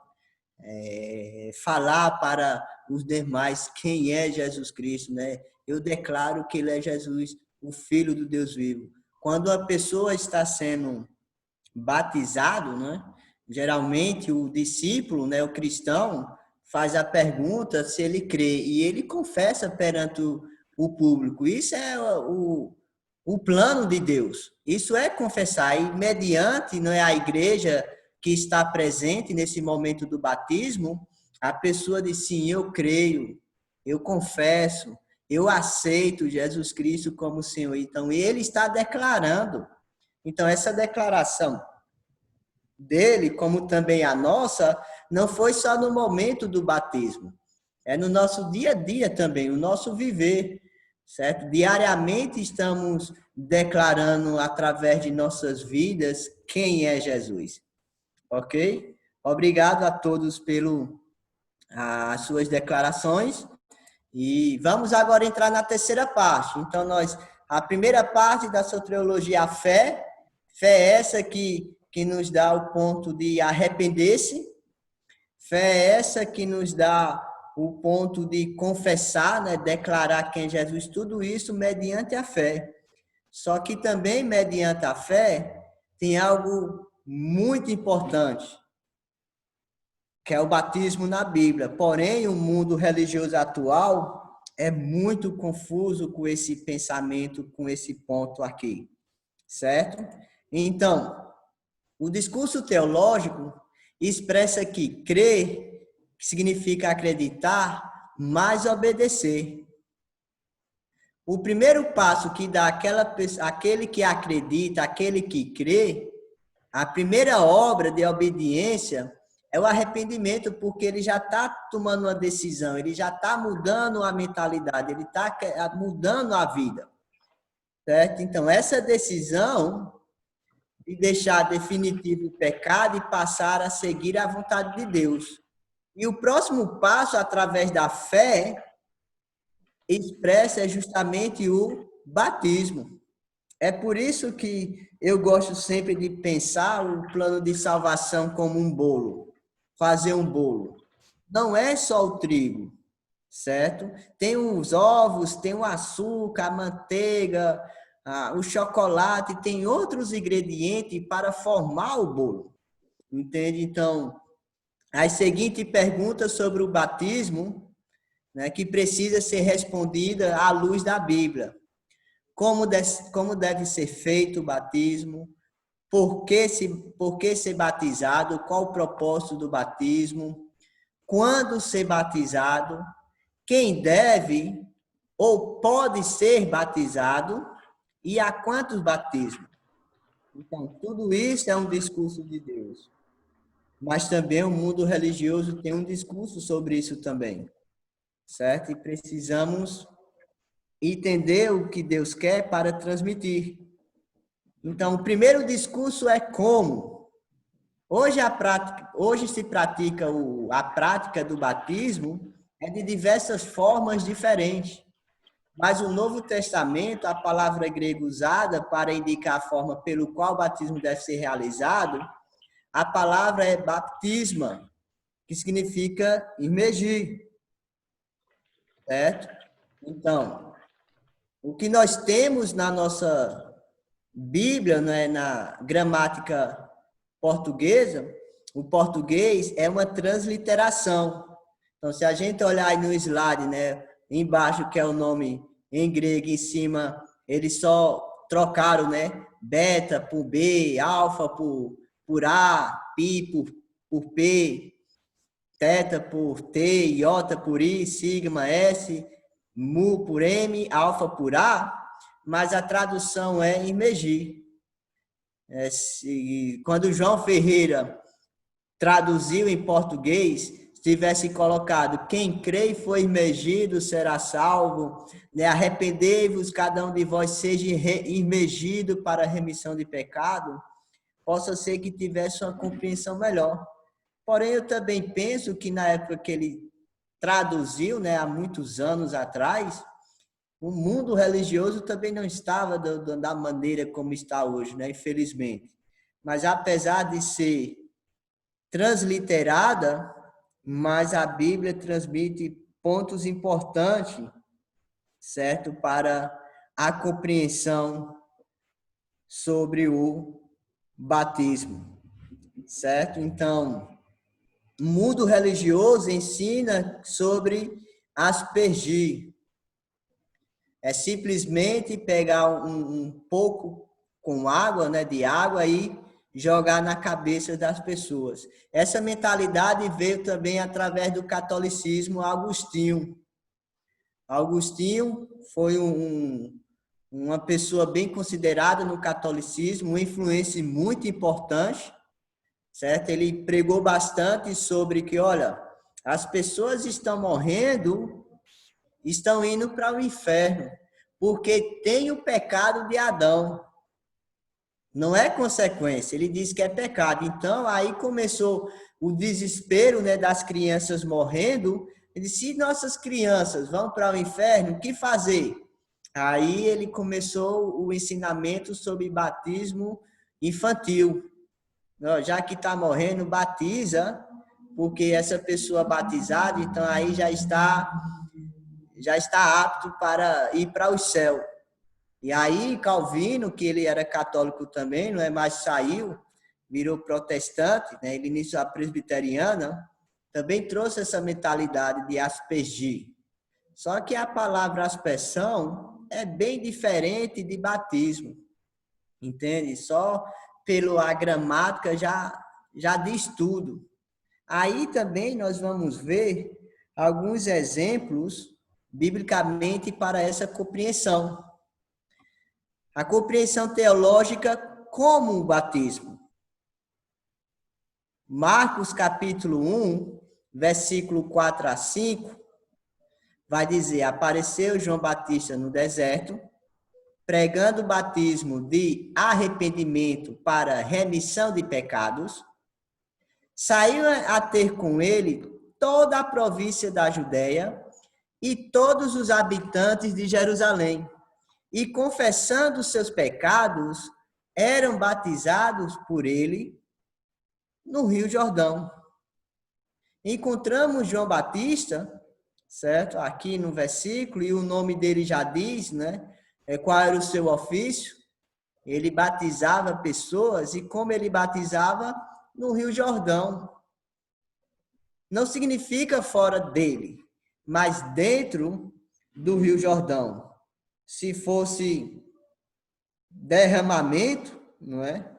Falar para os demais quem é Jesus Cristo, né? Eu declaro que ele é Jesus, o Filho do Deus vivo. Quando a pessoa está sendo batizado, né? Geralmente o discípulo, né, o cristão, faz a pergunta se ele crê e ele confessa perante o público. Isso é o plano de Deus. Isso é confessar. E mediante, não é, a igreja que está presente nesse momento do batismo, a pessoa diz sim, eu creio, eu confesso, eu aceito Jesus Cristo como Senhor. Então, ele está declarando. Então, essa declaração dele, como também a nossa, não foi só no momento do batismo. É no nosso dia a dia também, o nosso viver. Certo? Diariamente estamos declarando através de nossas vidas quem é Jesus. Ok? Obrigado a todos pelas suas declarações. E vamos agora entrar na terceira parte. Então, a primeira parte da soteriologia, a fé. Fé é essa que nos dá o ponto de arrepender-se. Fé é essa que nos dá o ponto de confessar, né, declarar quem é Jesus, tudo isso mediante a fé. Só que também mediante a fé tem algo muito importante, que é o batismo na Bíblia. Porém, o mundo religioso atual é muito confuso com esse pensamento, com esse ponto aqui, certo? Então, o discurso teológico expressa que crer significa acreditar, mas obedecer. O primeiro passo que dá aquele que acredita, aquele que crê, a primeira obra de obediência é o arrependimento, porque ele já está tomando uma decisão, ele já está mudando a mentalidade, ele está mudando a vida. Certo? Então, essa decisão de deixar definitivo o pecado e passar a seguir a vontade de Deus. E o próximo passo, através da fé, expressa justamente o batismo. É por isso que eu gosto sempre de pensar o plano de salvação como um bolo, fazer um bolo. Não é só o trigo, certo? Tem os ovos, tem o açúcar, a manteiga, o chocolate, tem outros ingredientes para formar o bolo. Entende? Então, a seguinte pergunta sobre o batismo, né, que precisa ser respondida à luz da Bíblia. Como deve ser feito o batismo? Por que ser batizado? Qual o propósito do batismo? Quando ser batizado? Quem deve ou pode ser batizado? E a quantos batismos? Então, tudo isso é um discurso de Deus. Mas também o mundo religioso tem um discurso sobre isso também. Certo? E precisamos entender o que Deus quer para transmitir. Então, o primeiro discurso é como. Hoje se pratica a prática do batismo de diversas formas diferentes. Mas o Novo Testamento, a palavra grega usada para indicar a forma pelo qual o batismo deve ser realizado, a palavra é baptisma, que significa imergir. Certo? Então, o que nós temos na nossa Bíblia, né, na gramática portuguesa, o português é uma transliteração. Então, se a gente olhar aí no slide, né, embaixo, que é o nome em grego, em cima, eles só trocaram, né, beta por B, alfa por A, pi por P, teta por T, iota por I, sigma, S, mu por M, alfa por A, mas a tradução é imergir. Quando João Ferreira traduziu em português, se tivesse colocado quem crê e foi imergido será salvo, né? Arrependei-vos, cada um de vós seja imergido para a remissão de pecado, possa ser que tivesse uma compreensão melhor. Porém, eu também penso que na época que ele traduziu, né, há muitos anos atrás, o mundo religioso também não estava da maneira como está hoje, né, infelizmente. Mas apesar de ser transliterada, mas a Bíblia transmite pontos importantes, certo, para a compreensão sobre o batismo, certo? Então, o mundo religioso ensina sobre aspergir. É simplesmente pegar um pouco com água, né, de água e jogar na cabeça das pessoas. Essa mentalidade veio também através do catolicismo Agostinho. Agostinho foi uma pessoa bem considerada no catolicismo, uma influência muito importante, certo? Ele pregou bastante sobre que, olha, as pessoas estão morrendo, estão indo para o inferno, porque tem o pecado de Adão. Não é consequência, ele diz que é pecado. Então, aí começou o desespero, né, das crianças morrendo. Ele disse, se nossas crianças vão para o inferno, o que fazer? Aí ele começou o ensinamento sobre batismo infantil. Já que está morrendo, batiza, porque essa pessoa batizada, então aí já está apto para ir para o céu. E aí Calvino, que ele era católico também, não é mais, saiu, virou protestante, né? Ele iniciou a presbiteriana, também trouxe essa mentalidade de aspergir. Só que a palavra aspersão é bem diferente de batismo, entende? Só pela gramática já diz tudo. Aí também nós vamos ver alguns exemplos biblicamente para essa compreensão. A compreensão teológica como o batismo. Marcos capítulo 1, versículo 4 a 5, vai dizer: apareceu João Batista no deserto, pregando o batismo de arrependimento para remissão de pecados. Saiu a ter com ele toda a província da Judéia e todos os habitantes de Jerusalém, e confessando seus pecados, eram batizados por ele no Rio Jordão. Encontramos João Batista, certo? Aqui no versículo, e o nome dele já diz, né? Qual era o seu ofício. Ele batizava pessoas, e como ele batizava? No Rio Jordão. Não significa fora dele, mas dentro do Rio Jordão. Se fosse derramamento, não é?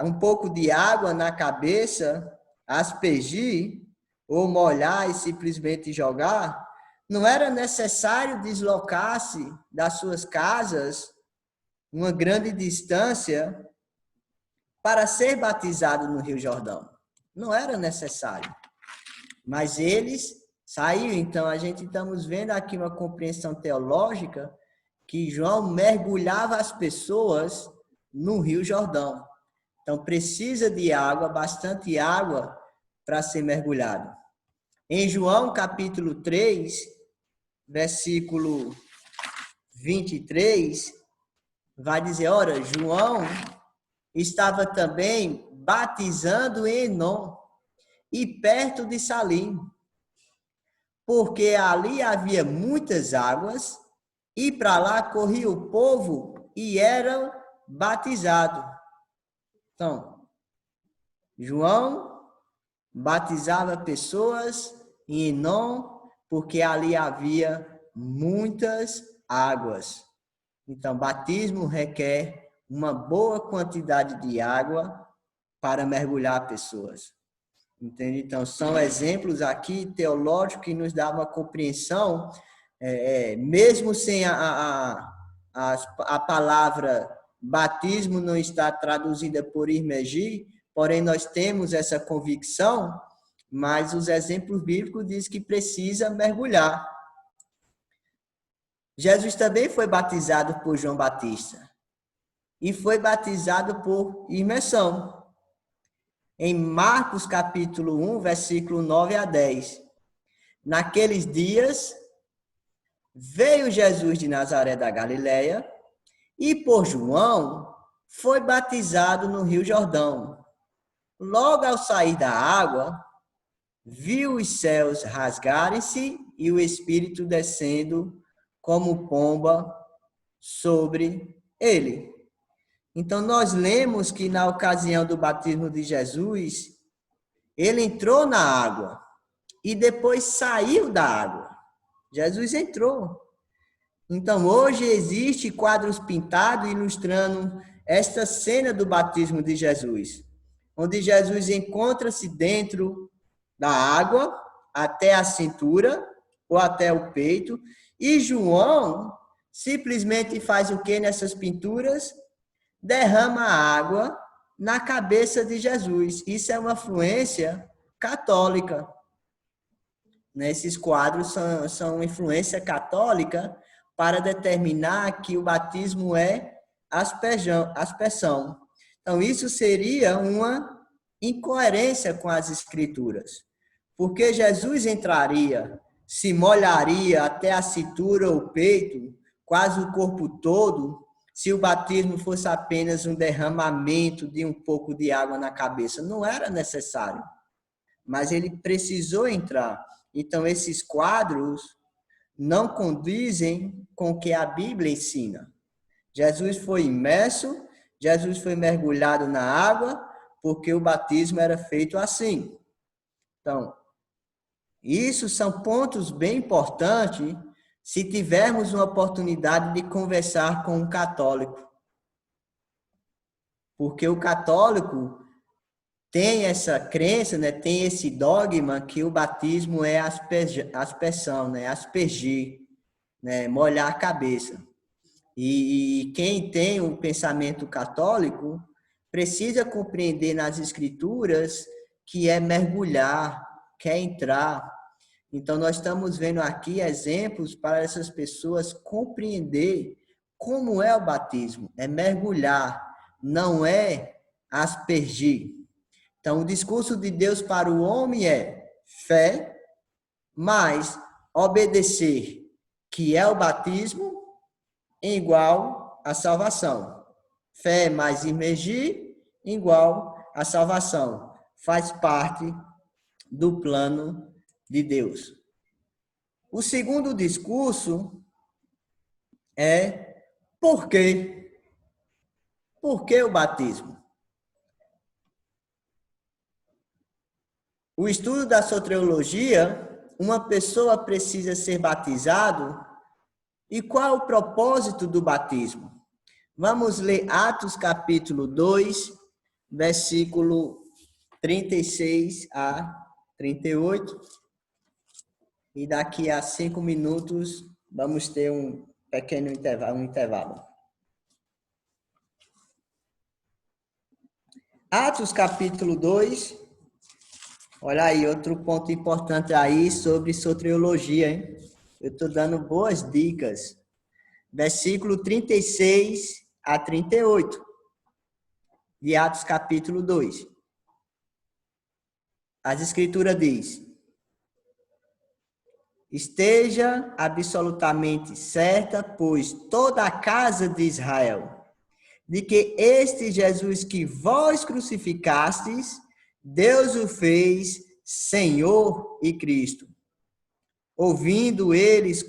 Um pouco de água na cabeça, aspergir, ou molhar e simplesmente jogar, não era necessário deslocar-se das suas casas uma grande distância para ser batizado no Rio Jordão. Não era necessário. Mas eles saíram. Então, a gente estamos vendo aqui uma compreensão teológica que João mergulhava as pessoas no Rio Jordão. Então, precisa de água, bastante água, para ser mergulhado. Em João, capítulo 3, versículo 23, vai dizer: ora, João estava também batizando em Enom, e perto de Salim, porque ali havia muitas águas, e para lá corria o povo e eram batizados. Então, João batizava pessoas em Enom, porque ali havia muitas águas. Então, batismo requer uma boa quantidade de água para mergulhar pessoas. Entende? Então, são exemplos aqui teológicos que nos dão uma compreensão, mesmo sem a palavra batismo não está traduzida por imergir, porém nós temos essa convicção, mas os exemplos bíblicos dizem que precisa mergulhar. Jesus também foi batizado por João Batista e foi batizado por imersão. Em Marcos capítulo 1, versículo 9 a 10. Naqueles dias, veio Jesus de Nazaré da Galileia e por João foi batizado no Rio Jordão. Logo ao sair da água, viu os céus rasgarem-se e o Espírito descendo como pomba sobre ele. Então, nós lemos que na ocasião do batismo de Jesus, ele entrou na água e depois saiu da água. Jesus entrou. Então, hoje existe quadros pintados ilustrando esta cena do batismo de Jesus, onde Jesus encontra-se dentro da água até a cintura ou até o peito, e João simplesmente faz o que nessas pinturas? Derrama água na cabeça de Jesus. Isso é uma influência católica. Esses quadros são influência católica para determinar que o batismo é aspersão. Então, isso seria uma incoerência com as Escrituras. Porque Jesus entraria, se molharia até a cintura ou o peito, quase o corpo todo, se o batismo fosse apenas um derramamento de um pouco de água na cabeça. Não era necessário, mas ele precisou entrar. Então, esses quadros não condizem com o que a Bíblia ensina. Jesus foi imerso, Jesus foi mergulhado na água, porque o batismo era feito assim. Então, isso são pontos bem importantes se tivermos uma oportunidade de conversar com um católico. Porque o católico tem essa crença, né, tem esse dogma que o batismo é aspersão, né, aspergir, né, molhar a cabeça. E quem tem o pensamento católico precisa compreender nas escrituras que é mergulhar, que é entrar. Então, nós estamos vendo aqui exemplos para essas pessoas compreender como é o batismo. É mergulhar, não é aspergir. Então, o discurso de Deus para o homem é fé, mais obedecer, que é o batismo, igual a salvação. Fé mais imergir, igual a salvação. Faz parte do plano de Deus. O segundo discurso é por quê? Por que o batismo? O estudo da soteriologia, uma pessoa precisa ser batizado. E qual é o propósito do batismo? Vamos ler Atos capítulo 2, versículo 36 a 38. E daqui a 5 minutos vamos ter um pequeno intervalo. Atos capítulo 2. Olha aí, outro ponto importante aí sobre soteriologia, hein? Eu estou dando boas dicas. Versículo 36 a 38. De Atos capítulo 2. As escrituras diz: esteja absolutamente certa, pois toda a casa de Israel, de que este Jesus que vós crucificastes, Deus o fez Senhor e Cristo. Ouvindo eles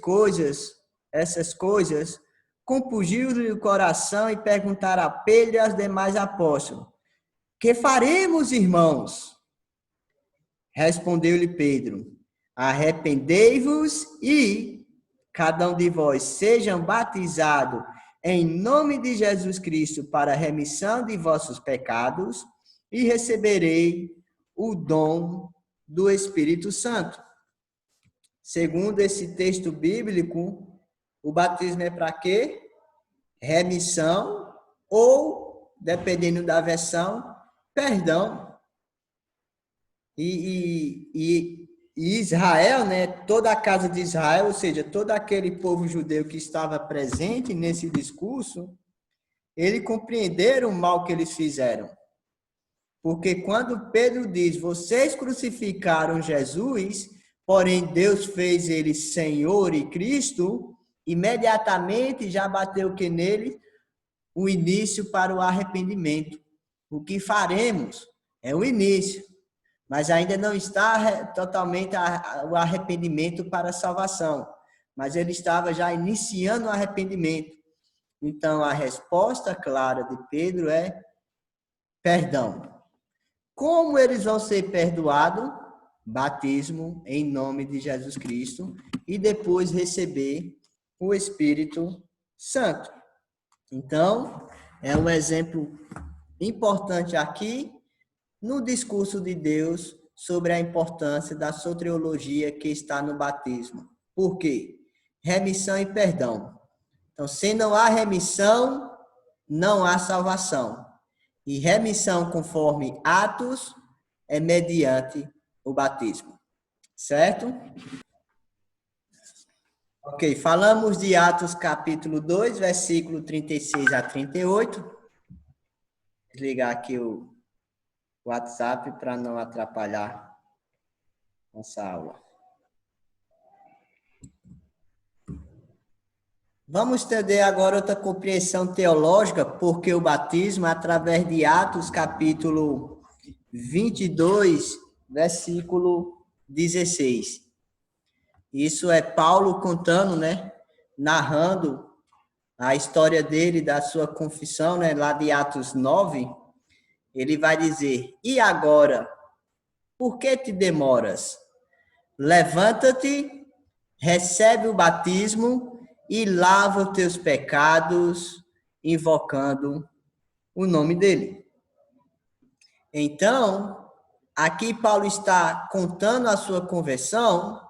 essas coisas, compungiu-lhe o coração e perguntaram a Pedro e aos demais apóstolos: que faremos, irmãos? Respondeu-lhe Pedro: arrependei-vos e cada um de vós sejam batizados em nome de Jesus Cristo para a remissão de vossos pecados e receberei o dom do Espírito Santo. Segundo esse texto bíblico, o batismo é para quê? Remissão ou, dependendo da versão, perdão. E Israel, né, toda a casa de Israel, ou seja, todo aquele povo judeu que estava presente nesse discurso, eles compreenderam o mal que eles fizeram. Porque quando Pedro diz, vocês crucificaram Jesus, porém Deus fez ele Senhor e Cristo, imediatamente já bateu que nele o início para o arrependimento. O que faremos é o início, mas ainda não está totalmente o arrependimento para a salvação, mas ele estava já iniciando o arrependimento. Então, a resposta clara de Pedro é perdão. Como eles vão ser perdoados? Batismo em nome de Jesus Cristo e depois receber o Espírito Santo. Então, é um exemplo importante aqui no discurso de Deus sobre a importância da soteriologia que está no batismo. Por quê? Remissão e perdão. Então, se não há remissão, não há salvação. E remissão conforme Atos é mediante o batismo. Certo? Ok, falamos de Atos capítulo 2, versículo 36 a 38. Vou desligar aqui o WhatsApp para não atrapalhar nossa aula. Vamos entender agora outra compreensão teológica, porque o batismo, através de Atos capítulo 22, versículo 16. Isso é Paulo contando, né, narrando a história dele, da sua confissão, né, lá de Atos 9, ele vai dizer, e agora, por que te demoras? Levanta-te, recebe o batismo e lava os teus pecados, invocando o nome dele. Então, aqui Paulo está contando a sua conversão,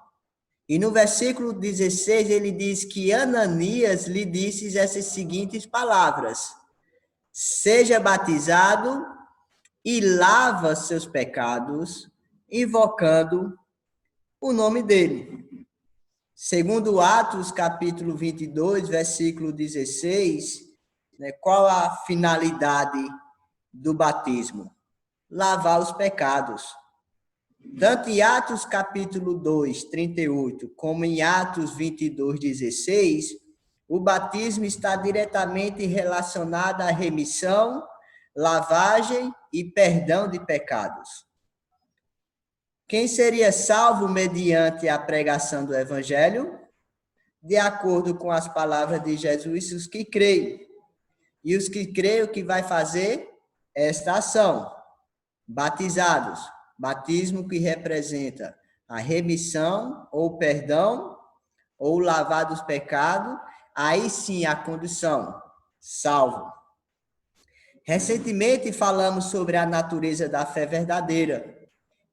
e no versículo 16 ele diz que Ananias lhe disse essas seguintes palavras: seja batizado e lava seus pecados, invocando o nome dele. Segundo Atos, capítulo 22, versículo 16, né, qual a finalidade do batismo? Lavar os pecados. Tanto em Atos, capítulo 2, 38, como em Atos 22, 16, o batismo está diretamente relacionado à remissão, lavagem e perdão de pecados. Quem seria salvo mediante a pregação do Evangelho? De acordo com as palavras de Jesus, os que creem. E os que creem, o que vai fazer? Esta ação. Batizados. Batismo que representa a remissão ou perdão, ou lavar dos pecados. Aí sim a condição, salvo. Recentemente falamos sobre a natureza da fé verdadeira.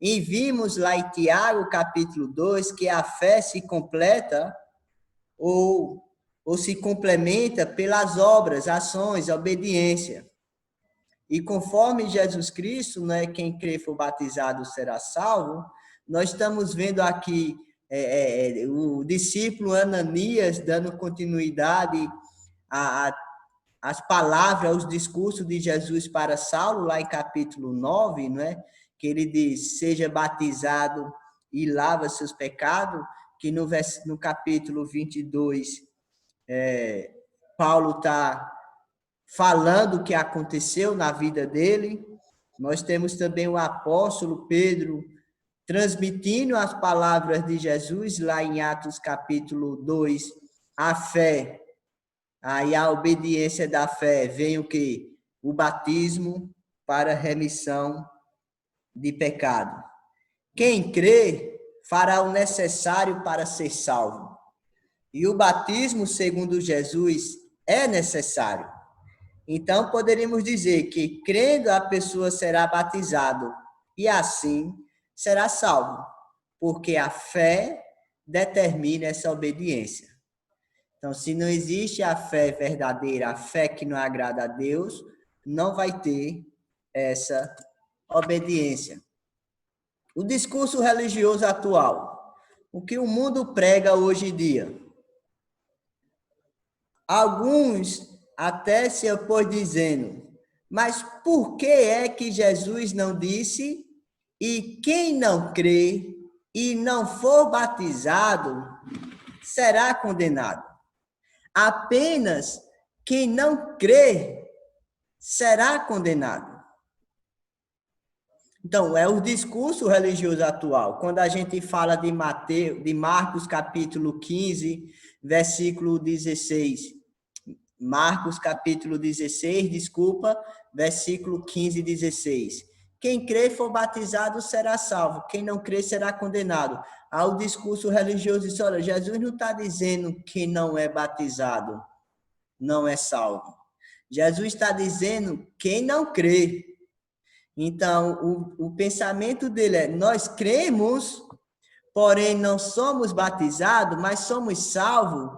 E vimos lá em Tiago, capítulo 2, que a fé se completa ou se complementa pelas obras, ações, obediência. E conforme Jesus Cristo, né, quem crê for batizado será salvo, nós estamos vendo aqui o discípulo Ananias dando continuidade às palavras, aos discursos de Jesus para Saulo, lá em capítulo 9, né, que ele diz, seja batizado e lava seus pecados, que no capítulo 22, Paulo está falando o que aconteceu na vida dele. Nós temos também o apóstolo Pedro transmitindo as palavras de Jesus, lá em Atos capítulo 2, a fé, aí a obediência da fé, vem o quê? O batismo para remissão de pecado. Quem crê fará o necessário para ser salvo. E o batismo, segundo Jesus, é necessário. Então, poderíamos dizer que, crendo, a pessoa será batizado e, assim, será salvo, porque a fé determina essa obediência. Então, se não existe a fé verdadeira, a fé que não agrada a Deus, não vai ter essa obediência. O discurso religioso atual, o que o mundo prega hoje em dia. Alguns até se opõem dizendo, mas por que é que Jesus não disse, e quem não crê e não for batizado será condenado? Apenas quem não crê será condenado. Então, é o discurso religioso atual. Quando a gente fala de Marcos capítulo 15, versículo 16. Marcos capítulo 16, versículo 15 e 16. Quem crê e for batizado será salvo, quem não crê será condenado. Há o discurso religioso diz, olha, Jesus não está dizendo que não é batizado, não é salvo. Jesus está dizendo quem não crê. Então, o pensamento dele é, nós cremos, porém não somos batizados, mas somos salvos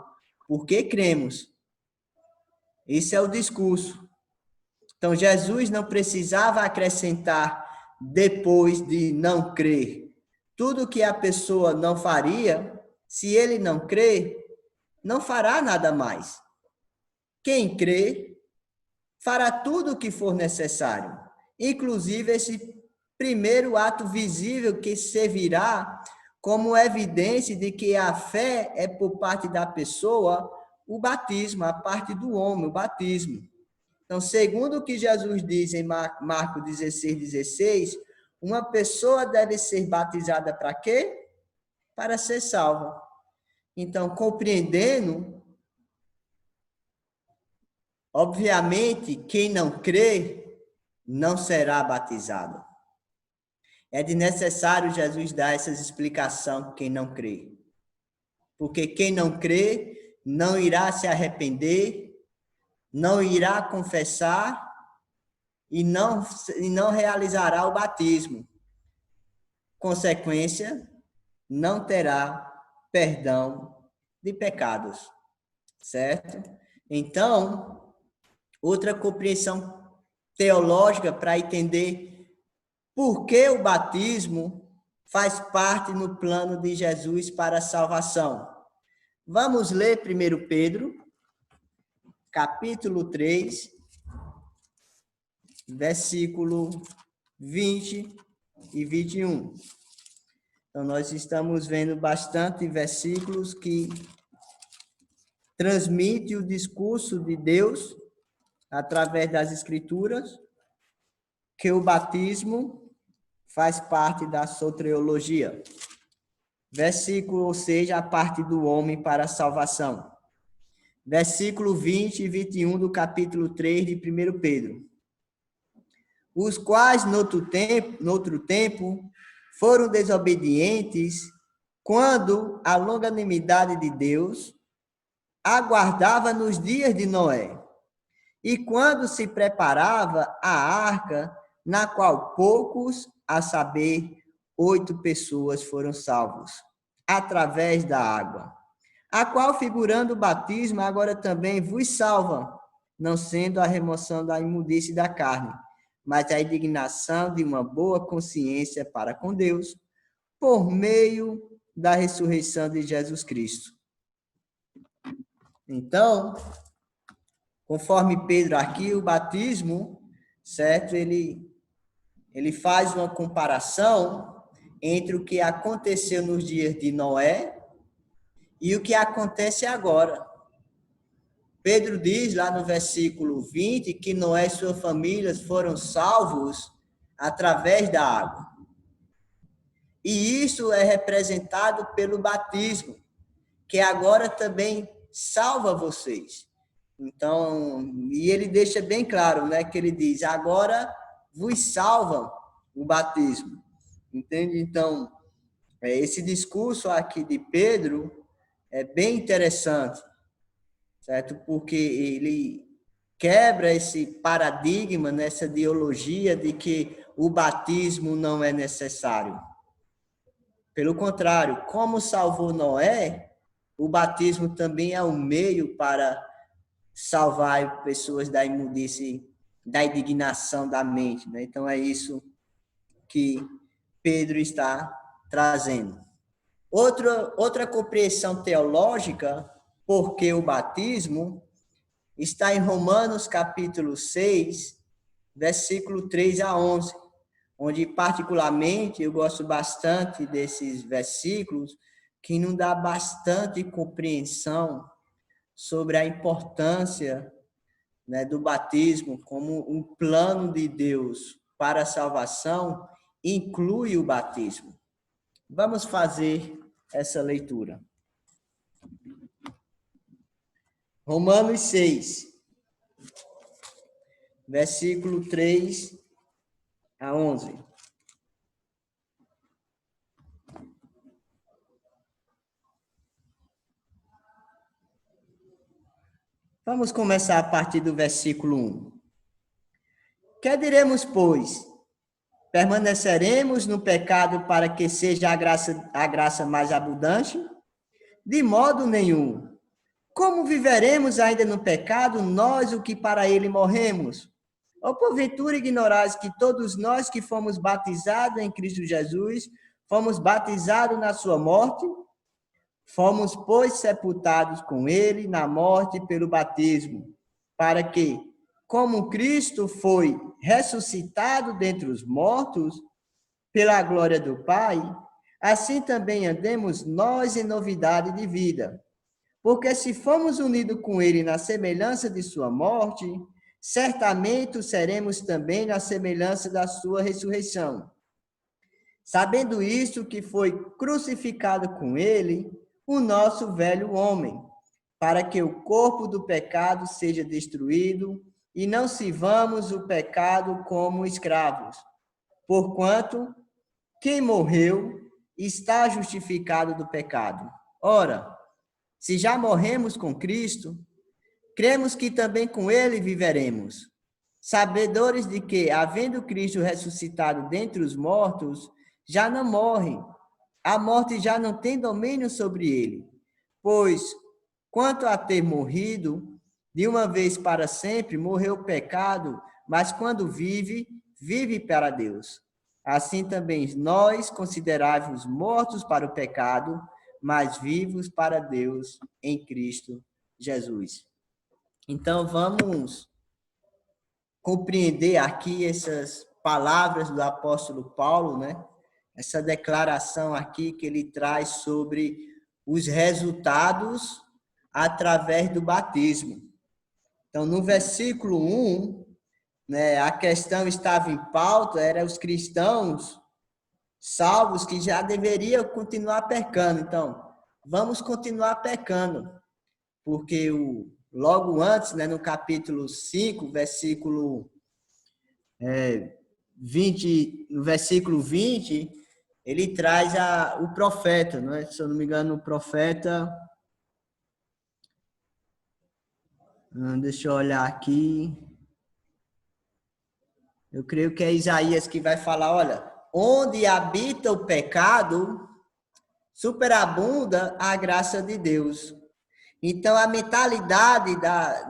porque cremos. Esse é o discurso. Então, Jesus não precisava acrescentar depois de não crer. Tudo que a pessoa não faria, se ele não crer, não fará nada mais. Quem crê, fará tudo o que for necessário, inclusive esse primeiro ato visível que servirá como evidência de que a fé é por parte da pessoa, o batismo, a parte do homem, o batismo. Então, segundo o que Jesus diz em Marcos 16, 16, uma pessoa deve ser batizada para quê? Para ser salva. Então, compreendendo, obviamente, quem não crê não será batizado. É desnecessário Jesus dar essas explicações para quem não crê. Porque quem não crê não irá se arrepender, não irá confessar e não realizará o batismo. Consequência, não terá perdão de pecados, certo? Então, outra compreensão teológica para entender por que o batismo faz parte no plano de Jesus para a salvação. Vamos ler 1 Pedro, capítulo 3, versículo 20 e 21. Então, nós estamos vendo bastante versículos que transmitem o discurso de Deus através das Escrituras, que o batismo faz parte da soteriologia. Versículo, ou seja, a parte do homem para a salvação. Versículo 20 e 21 do capítulo 3 de 1 Pedro. Os quais, no outro tempo, foram desobedientes, quando a longanimidade de Deus aguardava nos dias de Noé, e quando se preparava a arca, na qual poucos, a saber, 8 pessoas foram salvos, através da água, a qual, figurando o batismo, agora também vos salva, não sendo a remoção da imundície da carne, mas a indignação de uma boa consciência para com Deus, por meio da ressurreição de Jesus Cristo. Então, conforme Pedro aqui, o batismo, certo? Ele faz uma comparação entre o que aconteceu nos dias de Noé e o que acontece agora. Pedro diz lá no versículo 20 que Noé e sua família foram salvos através da água. E isso é representado pelo batismo, que agora também salva vocês. Então, e ele deixa bem claro, né, que ele diz, agora vos salva o batismo. Entende? Então, esse discurso aqui de Pedro é bem interessante, certo? Porque ele quebra esse paradigma, nessa ideologia de que o batismo não é necessário. Pelo contrário, como salvou Noé, o batismo também é um meio para salvar pessoas da imundície, da indignação da mente, né? Então, é isso que Pedro está trazendo. Outra compreensão teológica, porque o batismo, está em Romanos, capítulo 6, versículo 3 a 11, onde, particularmente, eu gosto bastante desses versículos, que nos dá bastante compreensão sobre a importância, né, do batismo como um plano de Deus para a salvação, inclui o batismo. Vamos fazer essa leitura. Romanos 6, versículo 3 a 11. Vamos começar a partir do versículo 1. Que diremos, pois? Permaneceremos no pecado para que seja a graça mais abundante? De modo nenhum. Como viveremos ainda no pecado, nós, o que para ele morremos? Ou porventura ignorais que todos nós que fomos batizados em Cristo Jesus, fomos batizados na sua morte? Fomos, pois, sepultados com ele na morte pelo batismo, para que, como Cristo foi ressuscitado dentre os mortos, pela glória do Pai, assim também andemos nós em novidade de vida. Porque se fomos unidos com ele na semelhança de sua morte, certamente seremos também na semelhança da sua ressurreição. Sabendo isto, que foi crucificado com ele o nosso velho homem, para que o corpo do pecado seja destruído e não sirvamos o pecado como escravos. Porquanto, quem morreu está justificado do pecado. Ora, se já morremos com Cristo, cremos que também com ele viveremos, sabedores de que, havendo Cristo ressuscitado dentre os mortos, já não morre, a morte já não tem domínio sobre ele. Pois, quanto a ter morrido, de uma vez para sempre, morreu o pecado, mas quando vive, vive para Deus. Assim também nós consideráveis mortos para o pecado, mas vivos para Deus em Cristo Jesus. Então, vamos compreender aqui essas palavras do apóstolo Paulo, né? Essa declaração aqui que ele traz sobre os resultados através do batismo. Então, no versículo 1, né, a questão estava em pauta, eram os cristãos salvos que já deveriam continuar pecando. Então, vamos continuar pecando, porque logo antes, né, no capítulo 5, versículo 20, no versículo 20, ele traz o profeta, não é? Se eu não me engano, o profeta... Deixa eu olhar aqui. Eu creio que é Isaías que vai falar, olha, onde habita o pecado, superabunda a graça de Deus. Então, a mentalidade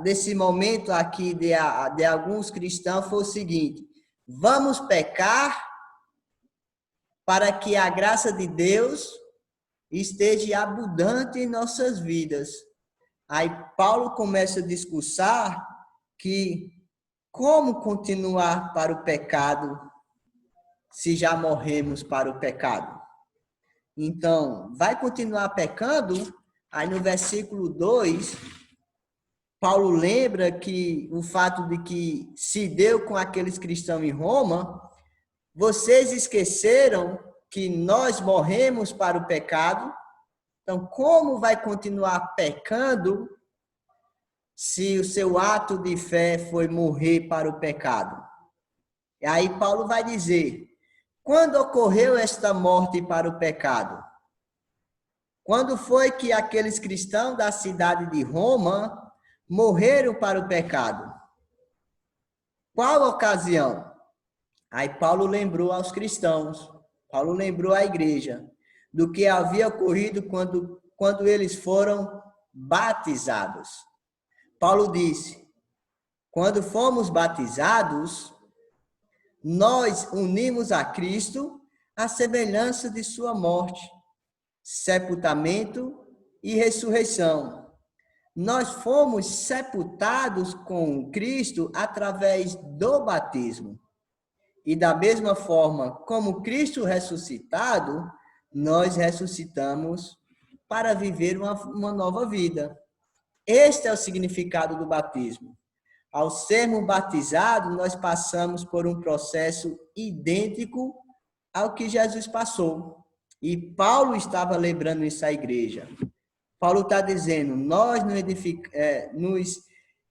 desse momento aqui de alguns cristãos foi o seguinte: vamos pecar para que a graça de Deus esteja abundante em nossas vidas. Aí Paulo começa a discursar que como continuar para o pecado se já morremos para o pecado. Então, vai continuar pecando? Aí no versículo 2, Paulo lembra que o fato de que se deu com aqueles cristãos em Roma, vocês esqueceram que nós morremos para o pecado. Então, como vai continuar pecando se o seu ato de fé foi morrer para o pecado? E aí Paulo vai dizer, quando ocorreu esta morte para o pecado? Quando foi que aqueles cristãos da cidade de Roma morreram para o pecado? Qual ocasião? Aí Paulo lembrou aos cristãos, Paulo lembrou à igreja, do que havia ocorrido quando eles foram batizados. Paulo disse, quando fomos batizados, nós unimos a Cristo à semelhança de sua morte, sepultamento e ressurreição. Nós fomos sepultados com Cristo através do batismo. E da mesma forma como Cristo ressuscitado, nós ressuscitamos para viver uma nova vida. Este é o significado do batismo. Ao sermos batizados, nós passamos por um processo idêntico ao que Jesus passou. E Paulo estava lembrando isso à igreja. Paulo está dizendo, nós nos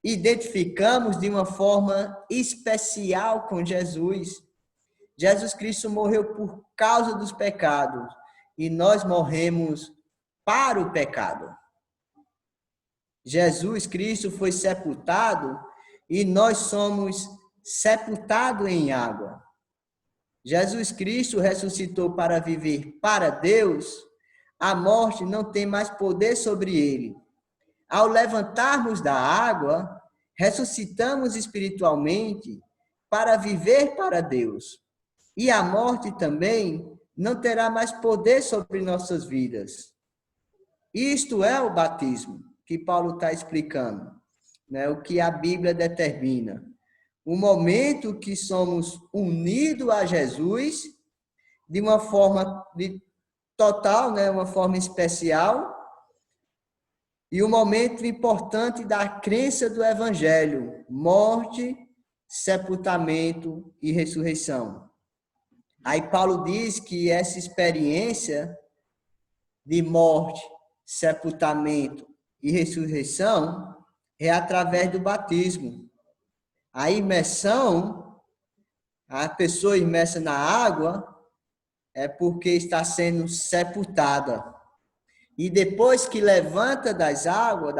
identificamos de uma forma especial com Jesus. Jesus Cristo morreu por causa dos pecados. E nós morremos para o pecado. Jesus Cristo foi sepultado e nós somos sepultados em água. Jesus Cristo ressuscitou para viver para Deus, a morte não tem mais poder sobre ele. Ao levantarmos da água, ressuscitamos espiritualmente para viver para Deus. E a morte também não terá mais poder sobre nossas vidas. Isto é o batismo que Paulo está explicando, né? O que a Bíblia determina. O momento que somos unidos a Jesus de uma forma total, né? Uma forma especial, e o momento importante da crença do Evangelho, morte, sepultamento e ressurreição. Aí Paulo diz que essa experiência de morte, sepultamento e ressurreição é através do batismo. A imersão, a pessoa imersa na água, é porque está sendo sepultada. E depois que levanta da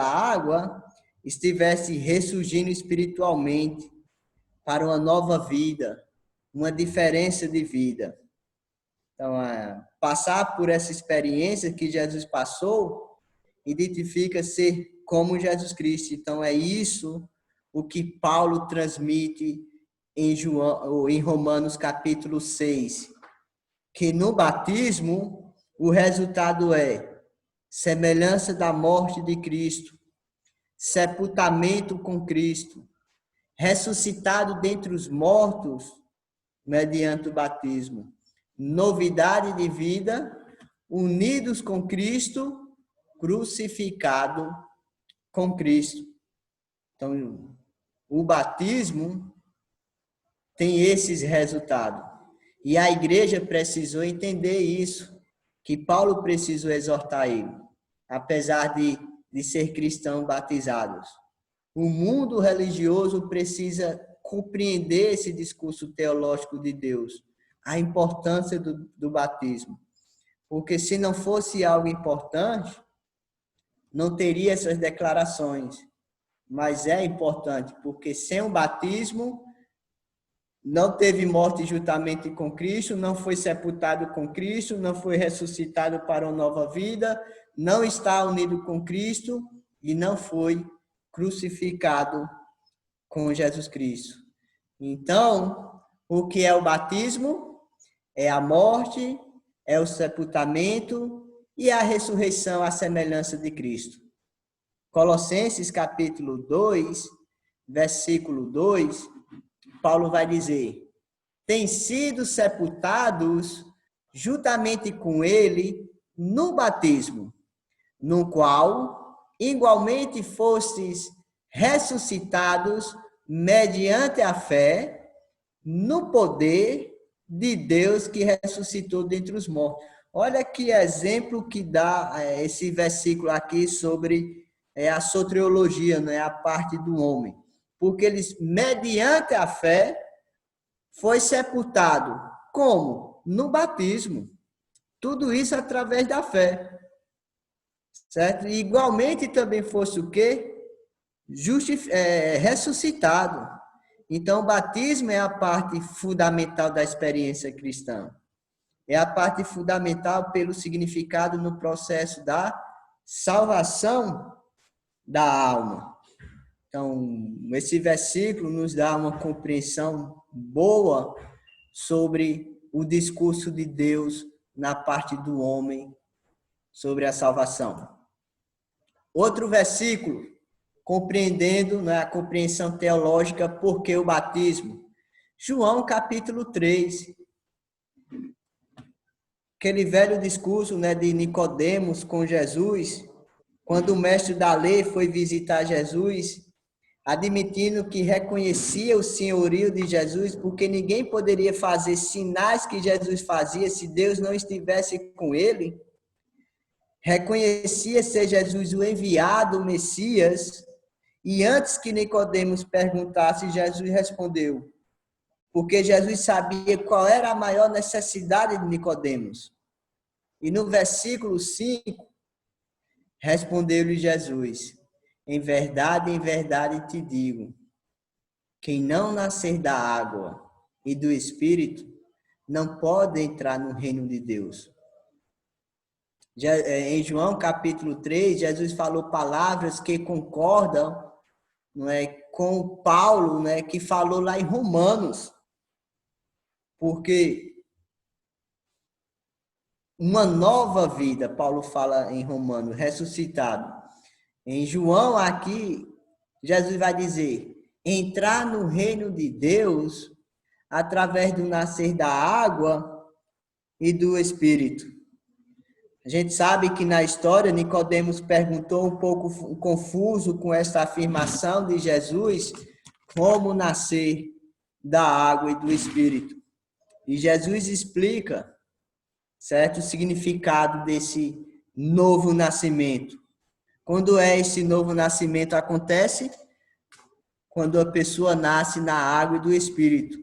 água, estivesse ressurgindo espiritualmente para uma nova vida, uma diferença de vida. Então, passar por essa experiência que Jesus passou, identifica ser como Jesus Cristo. Então, é isso o que Paulo transmite em Romanos capítulo 6, que no batismo o resultado é semelhança da morte de Cristo, sepultamento com Cristo, ressuscitado dentre os mortos mediante o batismo, novidade de vida, unidos com Cristo, crucificado com Cristo. Então, o batismo tem esses resultados. E a igreja precisou entender isso, que Paulo precisou exortar ele, apesar de ser cristão batizados. O mundo religioso precisa compreender esse discurso teológico de Deus, a importância do batismo. Porque se não fosse algo importante, não teria essas declarações. Mas é importante, porque sem o batismo, não teve morte juntamente com Cristo, não foi sepultado com Cristo, não foi ressuscitado para uma nova vida, não está unido com Cristo e não foi crucificado com Jesus Cristo. Então, o que é o batismo? É a morte, é o sepultamento e a ressurreição à semelhança de Cristo. Colossenses capítulo 2, versículo 2, Paulo vai dizer: tem sido sepultados juntamente com ele no batismo, no qual igualmente fostes ressuscitados mediante a fé no poder de Deus que ressuscitou dentre os mortos. Olha que exemplo que dá esse versículo aqui sobre a soteriologia, né, a parte do homem. Porque eles, mediante a fé, foi sepultado. Como? No batismo. Tudo isso através da fé. Certo? E igualmente também fosse o quê? Ressuscitado. Então, o batismo é a parte fundamental da experiência cristã. É a parte fundamental pelo significado no processo da salvação da alma. Então, esse versículo nos dá uma compreensão boa sobre o discurso de Deus na parte do homem sobre a salvação. Outro versículo, compreendendo, né, a compreensão teológica, por que o batismo. João capítulo 3. Aquele velho discurso, né, de Nicodemos com Jesus, quando o mestre da lei foi visitar Jesus, admitindo que reconhecia o senhorio de Jesus, porque ninguém poderia fazer sinais que Jesus fazia se Deus não estivesse com ele. Reconhecia ser Jesus o enviado, o Messias, e antes que Nicodemos perguntasse, Jesus respondeu, porque Jesus sabia qual era a maior necessidade de Nicodemos. E no versículo 5, respondeu-lhe Jesus, em verdade te digo, quem não nascer da água e do Espírito não pode entrar no reino de Deus. Em João capítulo 3, Jesus falou palavras que concordam, não é, com Paulo, né, que falou lá em Romanos. Porque uma nova vida, Paulo fala em Romanos, ressuscitado. Em João aqui, Jesus vai dizer, entrar no reino de Deus através do nascer da água e do Espírito. A gente sabe que na história, Nicodemos perguntou um pouco confuso com essa afirmação de Jesus, como nascer da água e do Espírito. E Jesus explica, certo, o significado desse novo nascimento. Quando esse novo nascimento acontece? Quando a pessoa nasce na água e do Espírito.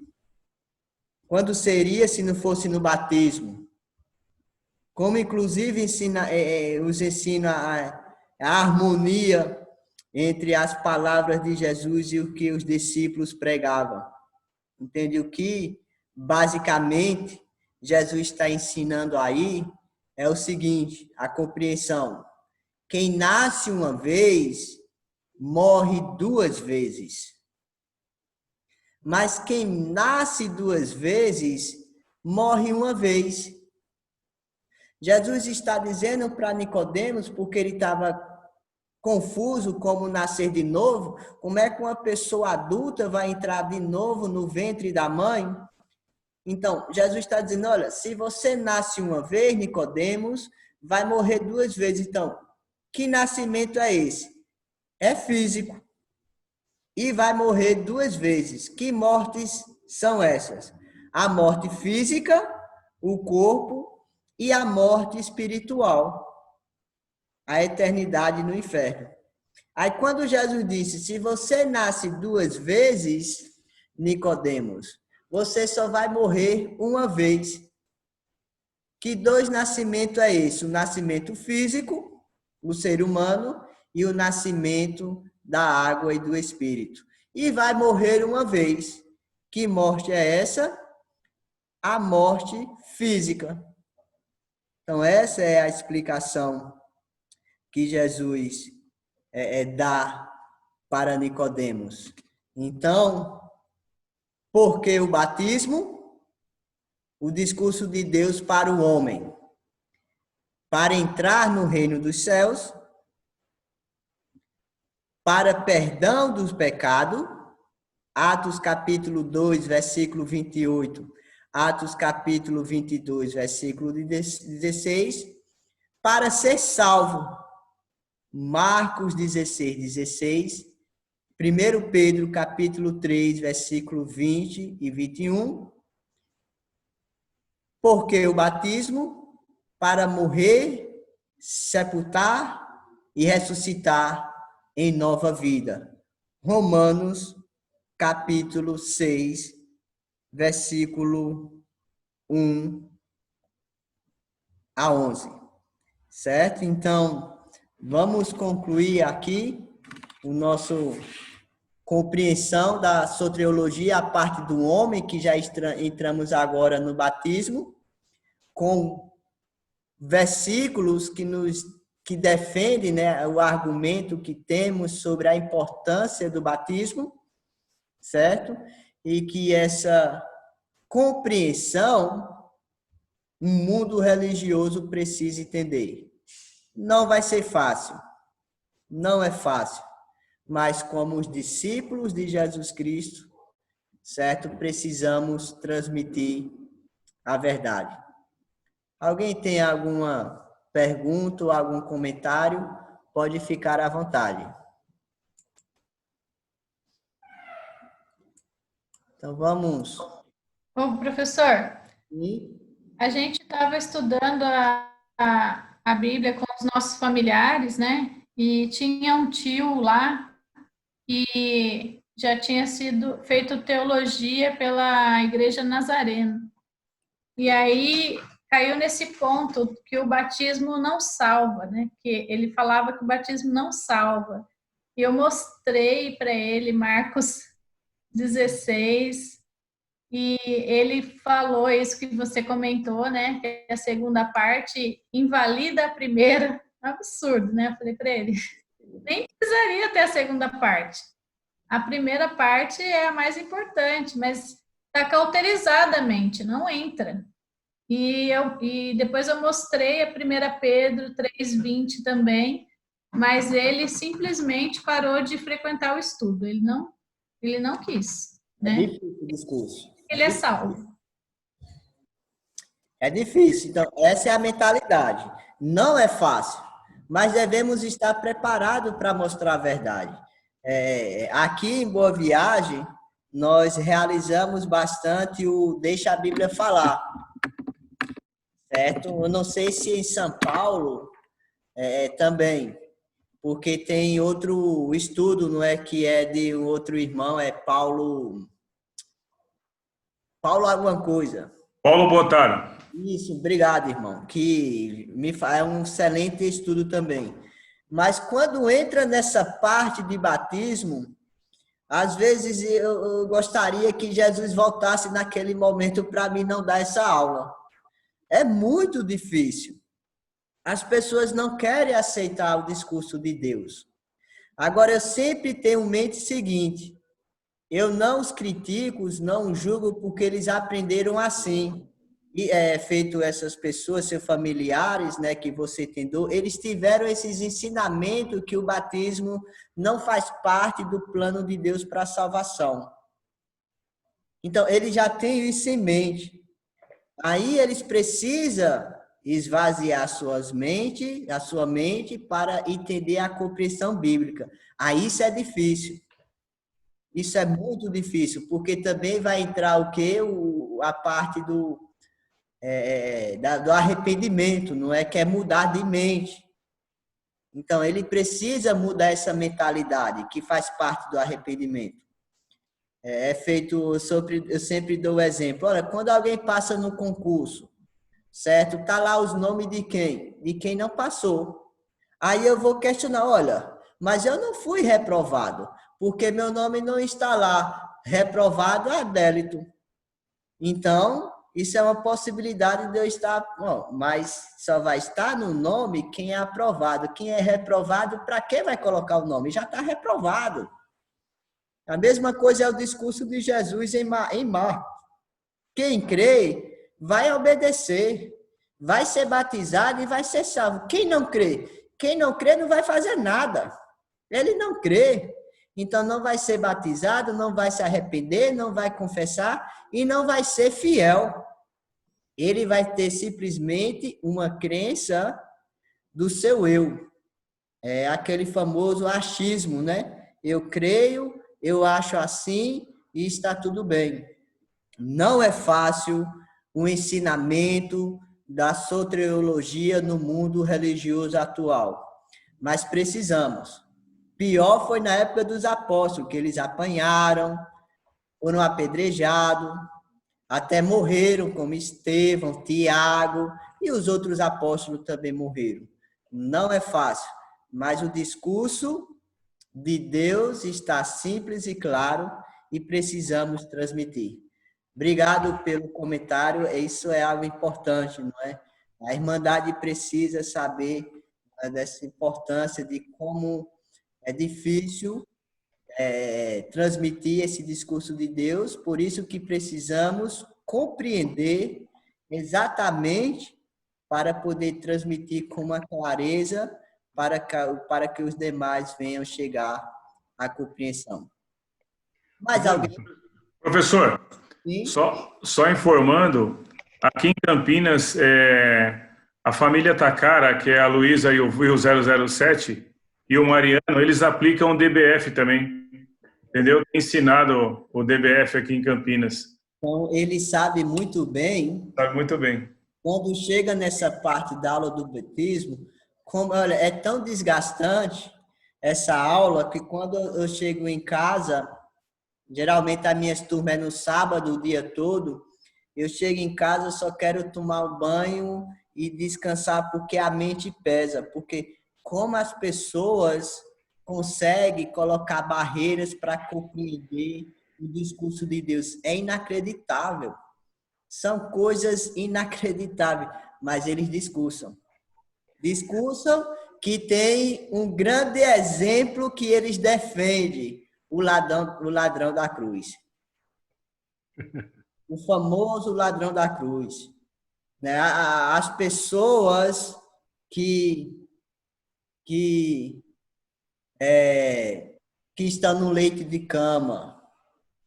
Quando seria se não fosse no batismo? como inclusive os ensina a harmonia entre as palavras de Jesus e o que os discípulos pregavam. Entende? O que, basicamente, Jesus está ensinando aí é o seguinte, a compreensão. Quem nasce uma vez, morre 2 vezes. Mas quem nasce 2 vezes, morre 1 vez. Jesus está dizendo para Nicodemos, porque ele estava confuso como nascer de novo, como é que uma pessoa adulta vai entrar de novo no ventre da mãe? Então, Jesus está dizendo, olha, se você nasce 1 vez, Nicodemos, vai morrer 2 vezes. Então, que nascimento é esse? É físico. E vai morrer 2 vezes. Que mortes são essas? A morte física, o corpo, e a morte espiritual, a eternidade no inferno. Aí quando Jesus disse, se você nasce 2 vezes, Nicodemos, você só vai morrer 1 vez. Que 2 nascimentos é esse? O nascimento físico, o ser humano, e o nascimento da água e do Espírito. E vai morrer 1 vez. Que morte é essa? A morte física. Então, essa é a explicação que Jesus dá para Nicodemos. Então, por que o batismo? O discurso de Deus para o homem. Para entrar no reino dos céus, para perdão dos pecados, Atos capítulo 2, versículo 28, Atos capítulo 22, versículo 16, para ser salvo, Marcos 16, 16, 1 Pedro capítulo 3, versículo 20 e 21, porque o batismo para morrer, sepultar e ressuscitar em nova vida. Romanos capítulo 6, versículo 1 a 11. Certo? Então, vamos concluir aqui o nosso compreensão da soteriologia, a parte do homem, que já entramos agora no batismo, com versículos que defendem, né, o argumento que temos sobre a importância do batismo, certo? E que essa compreensão o mundo religioso precisa entender. Não vai ser fácil, não é fácil, mas como os discípulos de Jesus Cristo, certo? Precisamos transmitir a verdade. Alguém tem alguma pergunta ou algum comentário? Pode ficar à vontade. Então, vamos. Ô, professor, a gente estava estudando a Bíblia com os nossos familiares, né? E tinha um tio lá que já tinha sido feito teologia pela Igreja Nazarena. E aí caiu nesse ponto que o batismo não salva, né? Que ele falava que o batismo não salva. E eu mostrei para ele Marcos 16, e ele falou isso que você comentou, né? Que a segunda parte invalida a primeira. Absurdo, né? Eu falei para ele, nem precisaria ter a segunda parte. A primeira parte é a mais importante, mas está cauterizada a mente, não entra. E depois eu mostrei a 1 Pedro 3,20 também, mas ele simplesmente parou de frequentar o estudo. Ele não quis, né? É difícil o discurso. Ele é salvo. É difícil. Então, essa é a mentalidade. Não é fácil, mas devemos estar preparados para mostrar a verdade. Aqui em Boa Viagem, nós realizamos bastante o Deixa a Bíblia Falar. Certo? Eu não sei se em São Paulo também, porque tem outro estudo, não é, que é de um outro irmão, é Paulo alguma coisa. Paulo Botaro. Isso, obrigado, irmão. É um excelente estudo também. Mas quando entra nessa parte de batismo, às vezes eu gostaria que Jesus voltasse naquele momento para mim não dar essa aula. É muito difícil. As pessoas não querem aceitar o discurso de Deus. Agora, eu sempre tenho em mente o seguinte: eu não os critico, não os julgo porque eles aprenderam assim. E feito essas pessoas, seus familiares, né, que você entendeu, eles tiveram esses ensinamentos que o batismo não faz parte do plano de Deus para a salvação. Então, eles já têm isso em mente. Aí eles precisam esvaziar a sua mente para entender a compreensão bíblica. Aí isso é difícil. Isso é muito difícil, porque também vai entrar o quê? A parte do arrependimento, não é? Que é mudar de mente. Então, ele precisa mudar essa mentalidade, que faz parte do arrependimento. Eu sempre dou o exemplo. Olha, quando alguém passa no concurso, certo? Tá lá os nomes de quem? De quem não passou. Aí eu vou questionar, olha, mas eu não fui reprovado, porque meu nome não está lá. Reprovado é Adélito. Então, isso é uma possibilidade de eu estar... Bom, mas só vai estar no nome quem é aprovado. Quem é reprovado, para que vai colocar o nome? Já está reprovado. A mesma coisa é o discurso de Jesus em Marcos. Quem crê vai obedecer, vai ser batizado e vai ser salvo. Quem não crê? Quem não crê não vai fazer nada. Ele não crê. Então não vai ser batizado, não vai se arrepender, não vai confessar e não vai ser fiel. Ele vai ter simplesmente uma crença do seu eu. É aquele famoso achismo, né? Eu creio, eu acho assim e está tudo bem. Não é fácil o ensinamento da soteriologia no mundo religioso atual, mas precisamos. Pior foi na época dos apóstolos, que eles apanharam, foram apedrejados, até morreram, como Estevão, Tiago e os outros apóstolos também morreram. Não é fácil, mas o discurso de Deus está simples e claro e precisamos transmitir. Obrigado pelo comentário, isso é algo importante, não é? A Irmandade precisa saber dessa importância de como é difícil transmitir esse discurso de Deus, por isso que precisamos compreender exatamente para poder transmitir com uma clareza para que os demais venham chegar à compreensão. Mais alguém? Professor, Sim? só informando, aqui em Campinas, a família Takara, que é a Luísa e o 007, e o Mariano, eles aplicam o DBF também, entendeu? Tem ensinado o DBF aqui em Campinas. Então, ele sabe muito bem. Sabe muito bem. Quando chega nessa parte da aula do batismo, como, olha, é tão desgastante essa aula que quando eu chego em casa, geralmente as minhas turmas é no sábado o dia todo, eu chego em casa, só quero tomar um banho e descansar porque a mente pesa, porque como as pessoas conseguem colocar barreiras para compreender o discurso de Deus. É inacreditável. São coisas inacreditáveis, mas eles discursam. Discursam que tem um grande exemplo que eles defendem, o ladrão da cruz. O famoso ladrão da cruz. As pessoas que estão no leito de cama,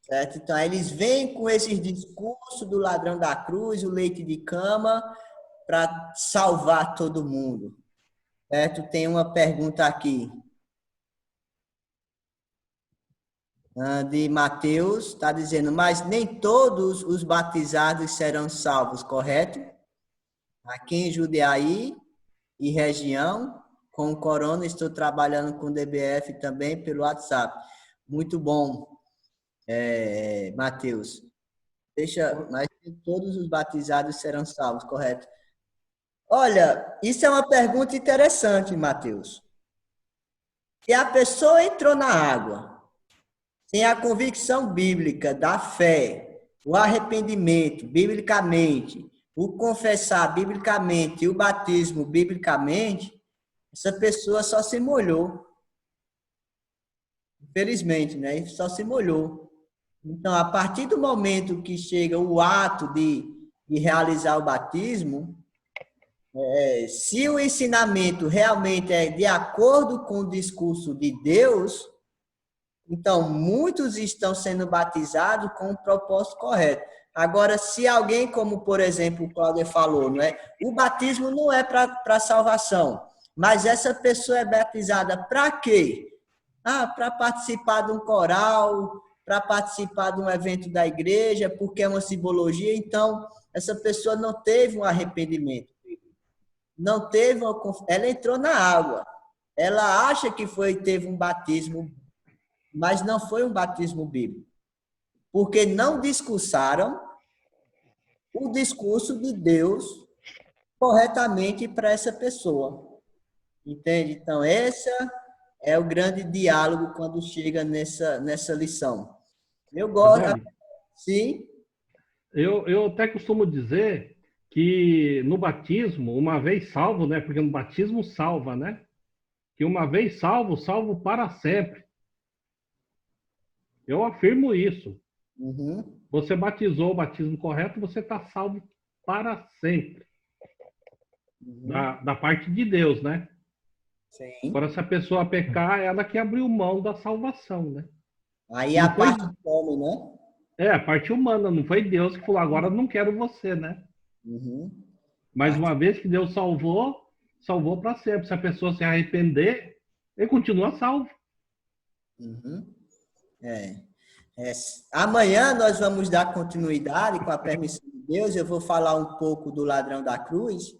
certo? Então, eles vêm com esses discursos do ladrão da cruz, o leito de cama, para salvar todo mundo, certo? Tem uma pergunta aqui de Mateus, está dizendo, mas nem todos os batizados serão salvos, correto? Aqui em Jundiaí e região, com o Corona, estou trabalhando com o DBF também pelo WhatsApp. Muito bom, Mateus. Mas todos os batizados serão salvos, correto? Olha, isso é uma pergunta interessante, Mateus. Se a pessoa entrou na água, sem a convicção bíblica da fé, o arrependimento biblicamente, o confessar biblicamente e o batismo biblicamente, essa pessoa só se molhou. Infelizmente, né? Só se molhou. Então, a partir do momento que chega o ato de realizar o batismo, se o ensinamento realmente é de acordo com o discurso de Deus, então muitos estão sendo batizados com o propósito correto. Agora, se alguém, como por exemplo o Cláudio falou, não é? O batismo não é para salvação, mas essa pessoa é batizada para quê? Para participar de um coral, para participar de um evento da igreja, porque é uma simbologia. Então, essa pessoa não teve um arrependimento. Não teve ela entrou na água. Ela acha que teve um batismo, mas não foi um batismo bíblico. Porque não discursaram o discurso de Deus corretamente para essa pessoa. Entende? Então, essa é o grande diálogo quando chega nessa lição. Eu gosto. Sim? Eu até costumo dizer que no batismo, uma vez salvo, né? Porque no batismo salva, né? Que uma vez salvo, salvo para sempre. Eu afirmo isso. Uhum. Você batizou o batismo correto, você está salvo para sempre. Uhum. Da parte de Deus, né? Sim. Agora, se a pessoa pecar, ela que abriu mão da salvação, né? Aí a parte do homem, né? A parte humana, não foi Deus que falou, agora não quero você, né? Uhum. Mas uma vez que Deus salvou para sempre. Se a pessoa se arrepender, ele continua salvo. Uhum. Amanhã nós vamos dar continuidade, com a permissão de Deus. Eu vou falar um pouco do ladrão da cruz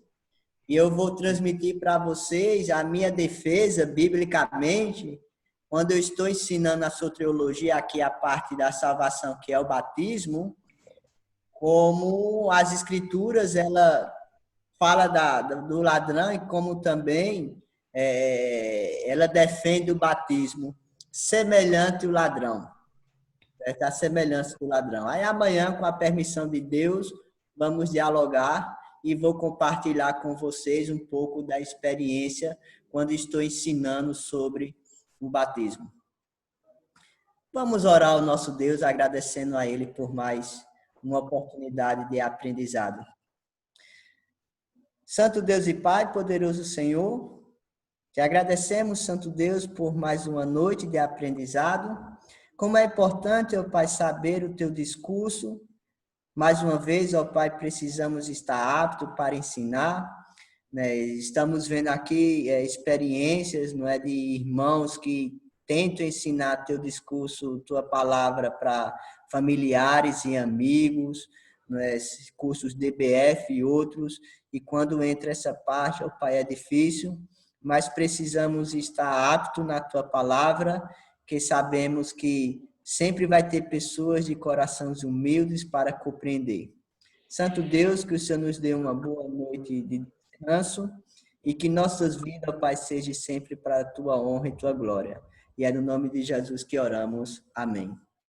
e eu vou transmitir para vocês a minha defesa biblicamente quando eu estou ensinando a soteriologia, aqui a parte da salvação, que é o batismo, como as escrituras ela fala do ladrão e como também ela defende o batismo semelhante ao ladrão. A semelhança do ladrão. Aí amanhã, com a permissão de Deus, vamos dialogar e vou compartilhar com vocês um pouco da experiência quando estou ensinando sobre o batismo. Vamos orar ao nosso Deus, agradecendo a Ele por mais uma oportunidade de aprendizado. Santo Deus e Pai, poderoso Senhor, te agradecemos, Santo Deus, por mais uma noite de aprendizado. Como é importante, ó Pai, saber o teu discurso. Mais uma vez, ó Pai, precisamos estar aptos para ensinar. Né? Estamos vendo aqui experiências, não é, de irmãos que tentam ensinar teu discurso, tua palavra para familiares e amigos, não é, cursos DBF e outros. E quando entra essa parte, ó Pai, é difícil, mas precisamos estar aptos na tua palavra, que sabemos que sempre vai ter pessoas de corações humildes para compreender. Santo Deus, que o Senhor nos dê uma boa noite de descanso e que nossas vidas, Pai, sejam sempre para a tua honra e tua glória. E é no nome de Jesus que oramos. Amém.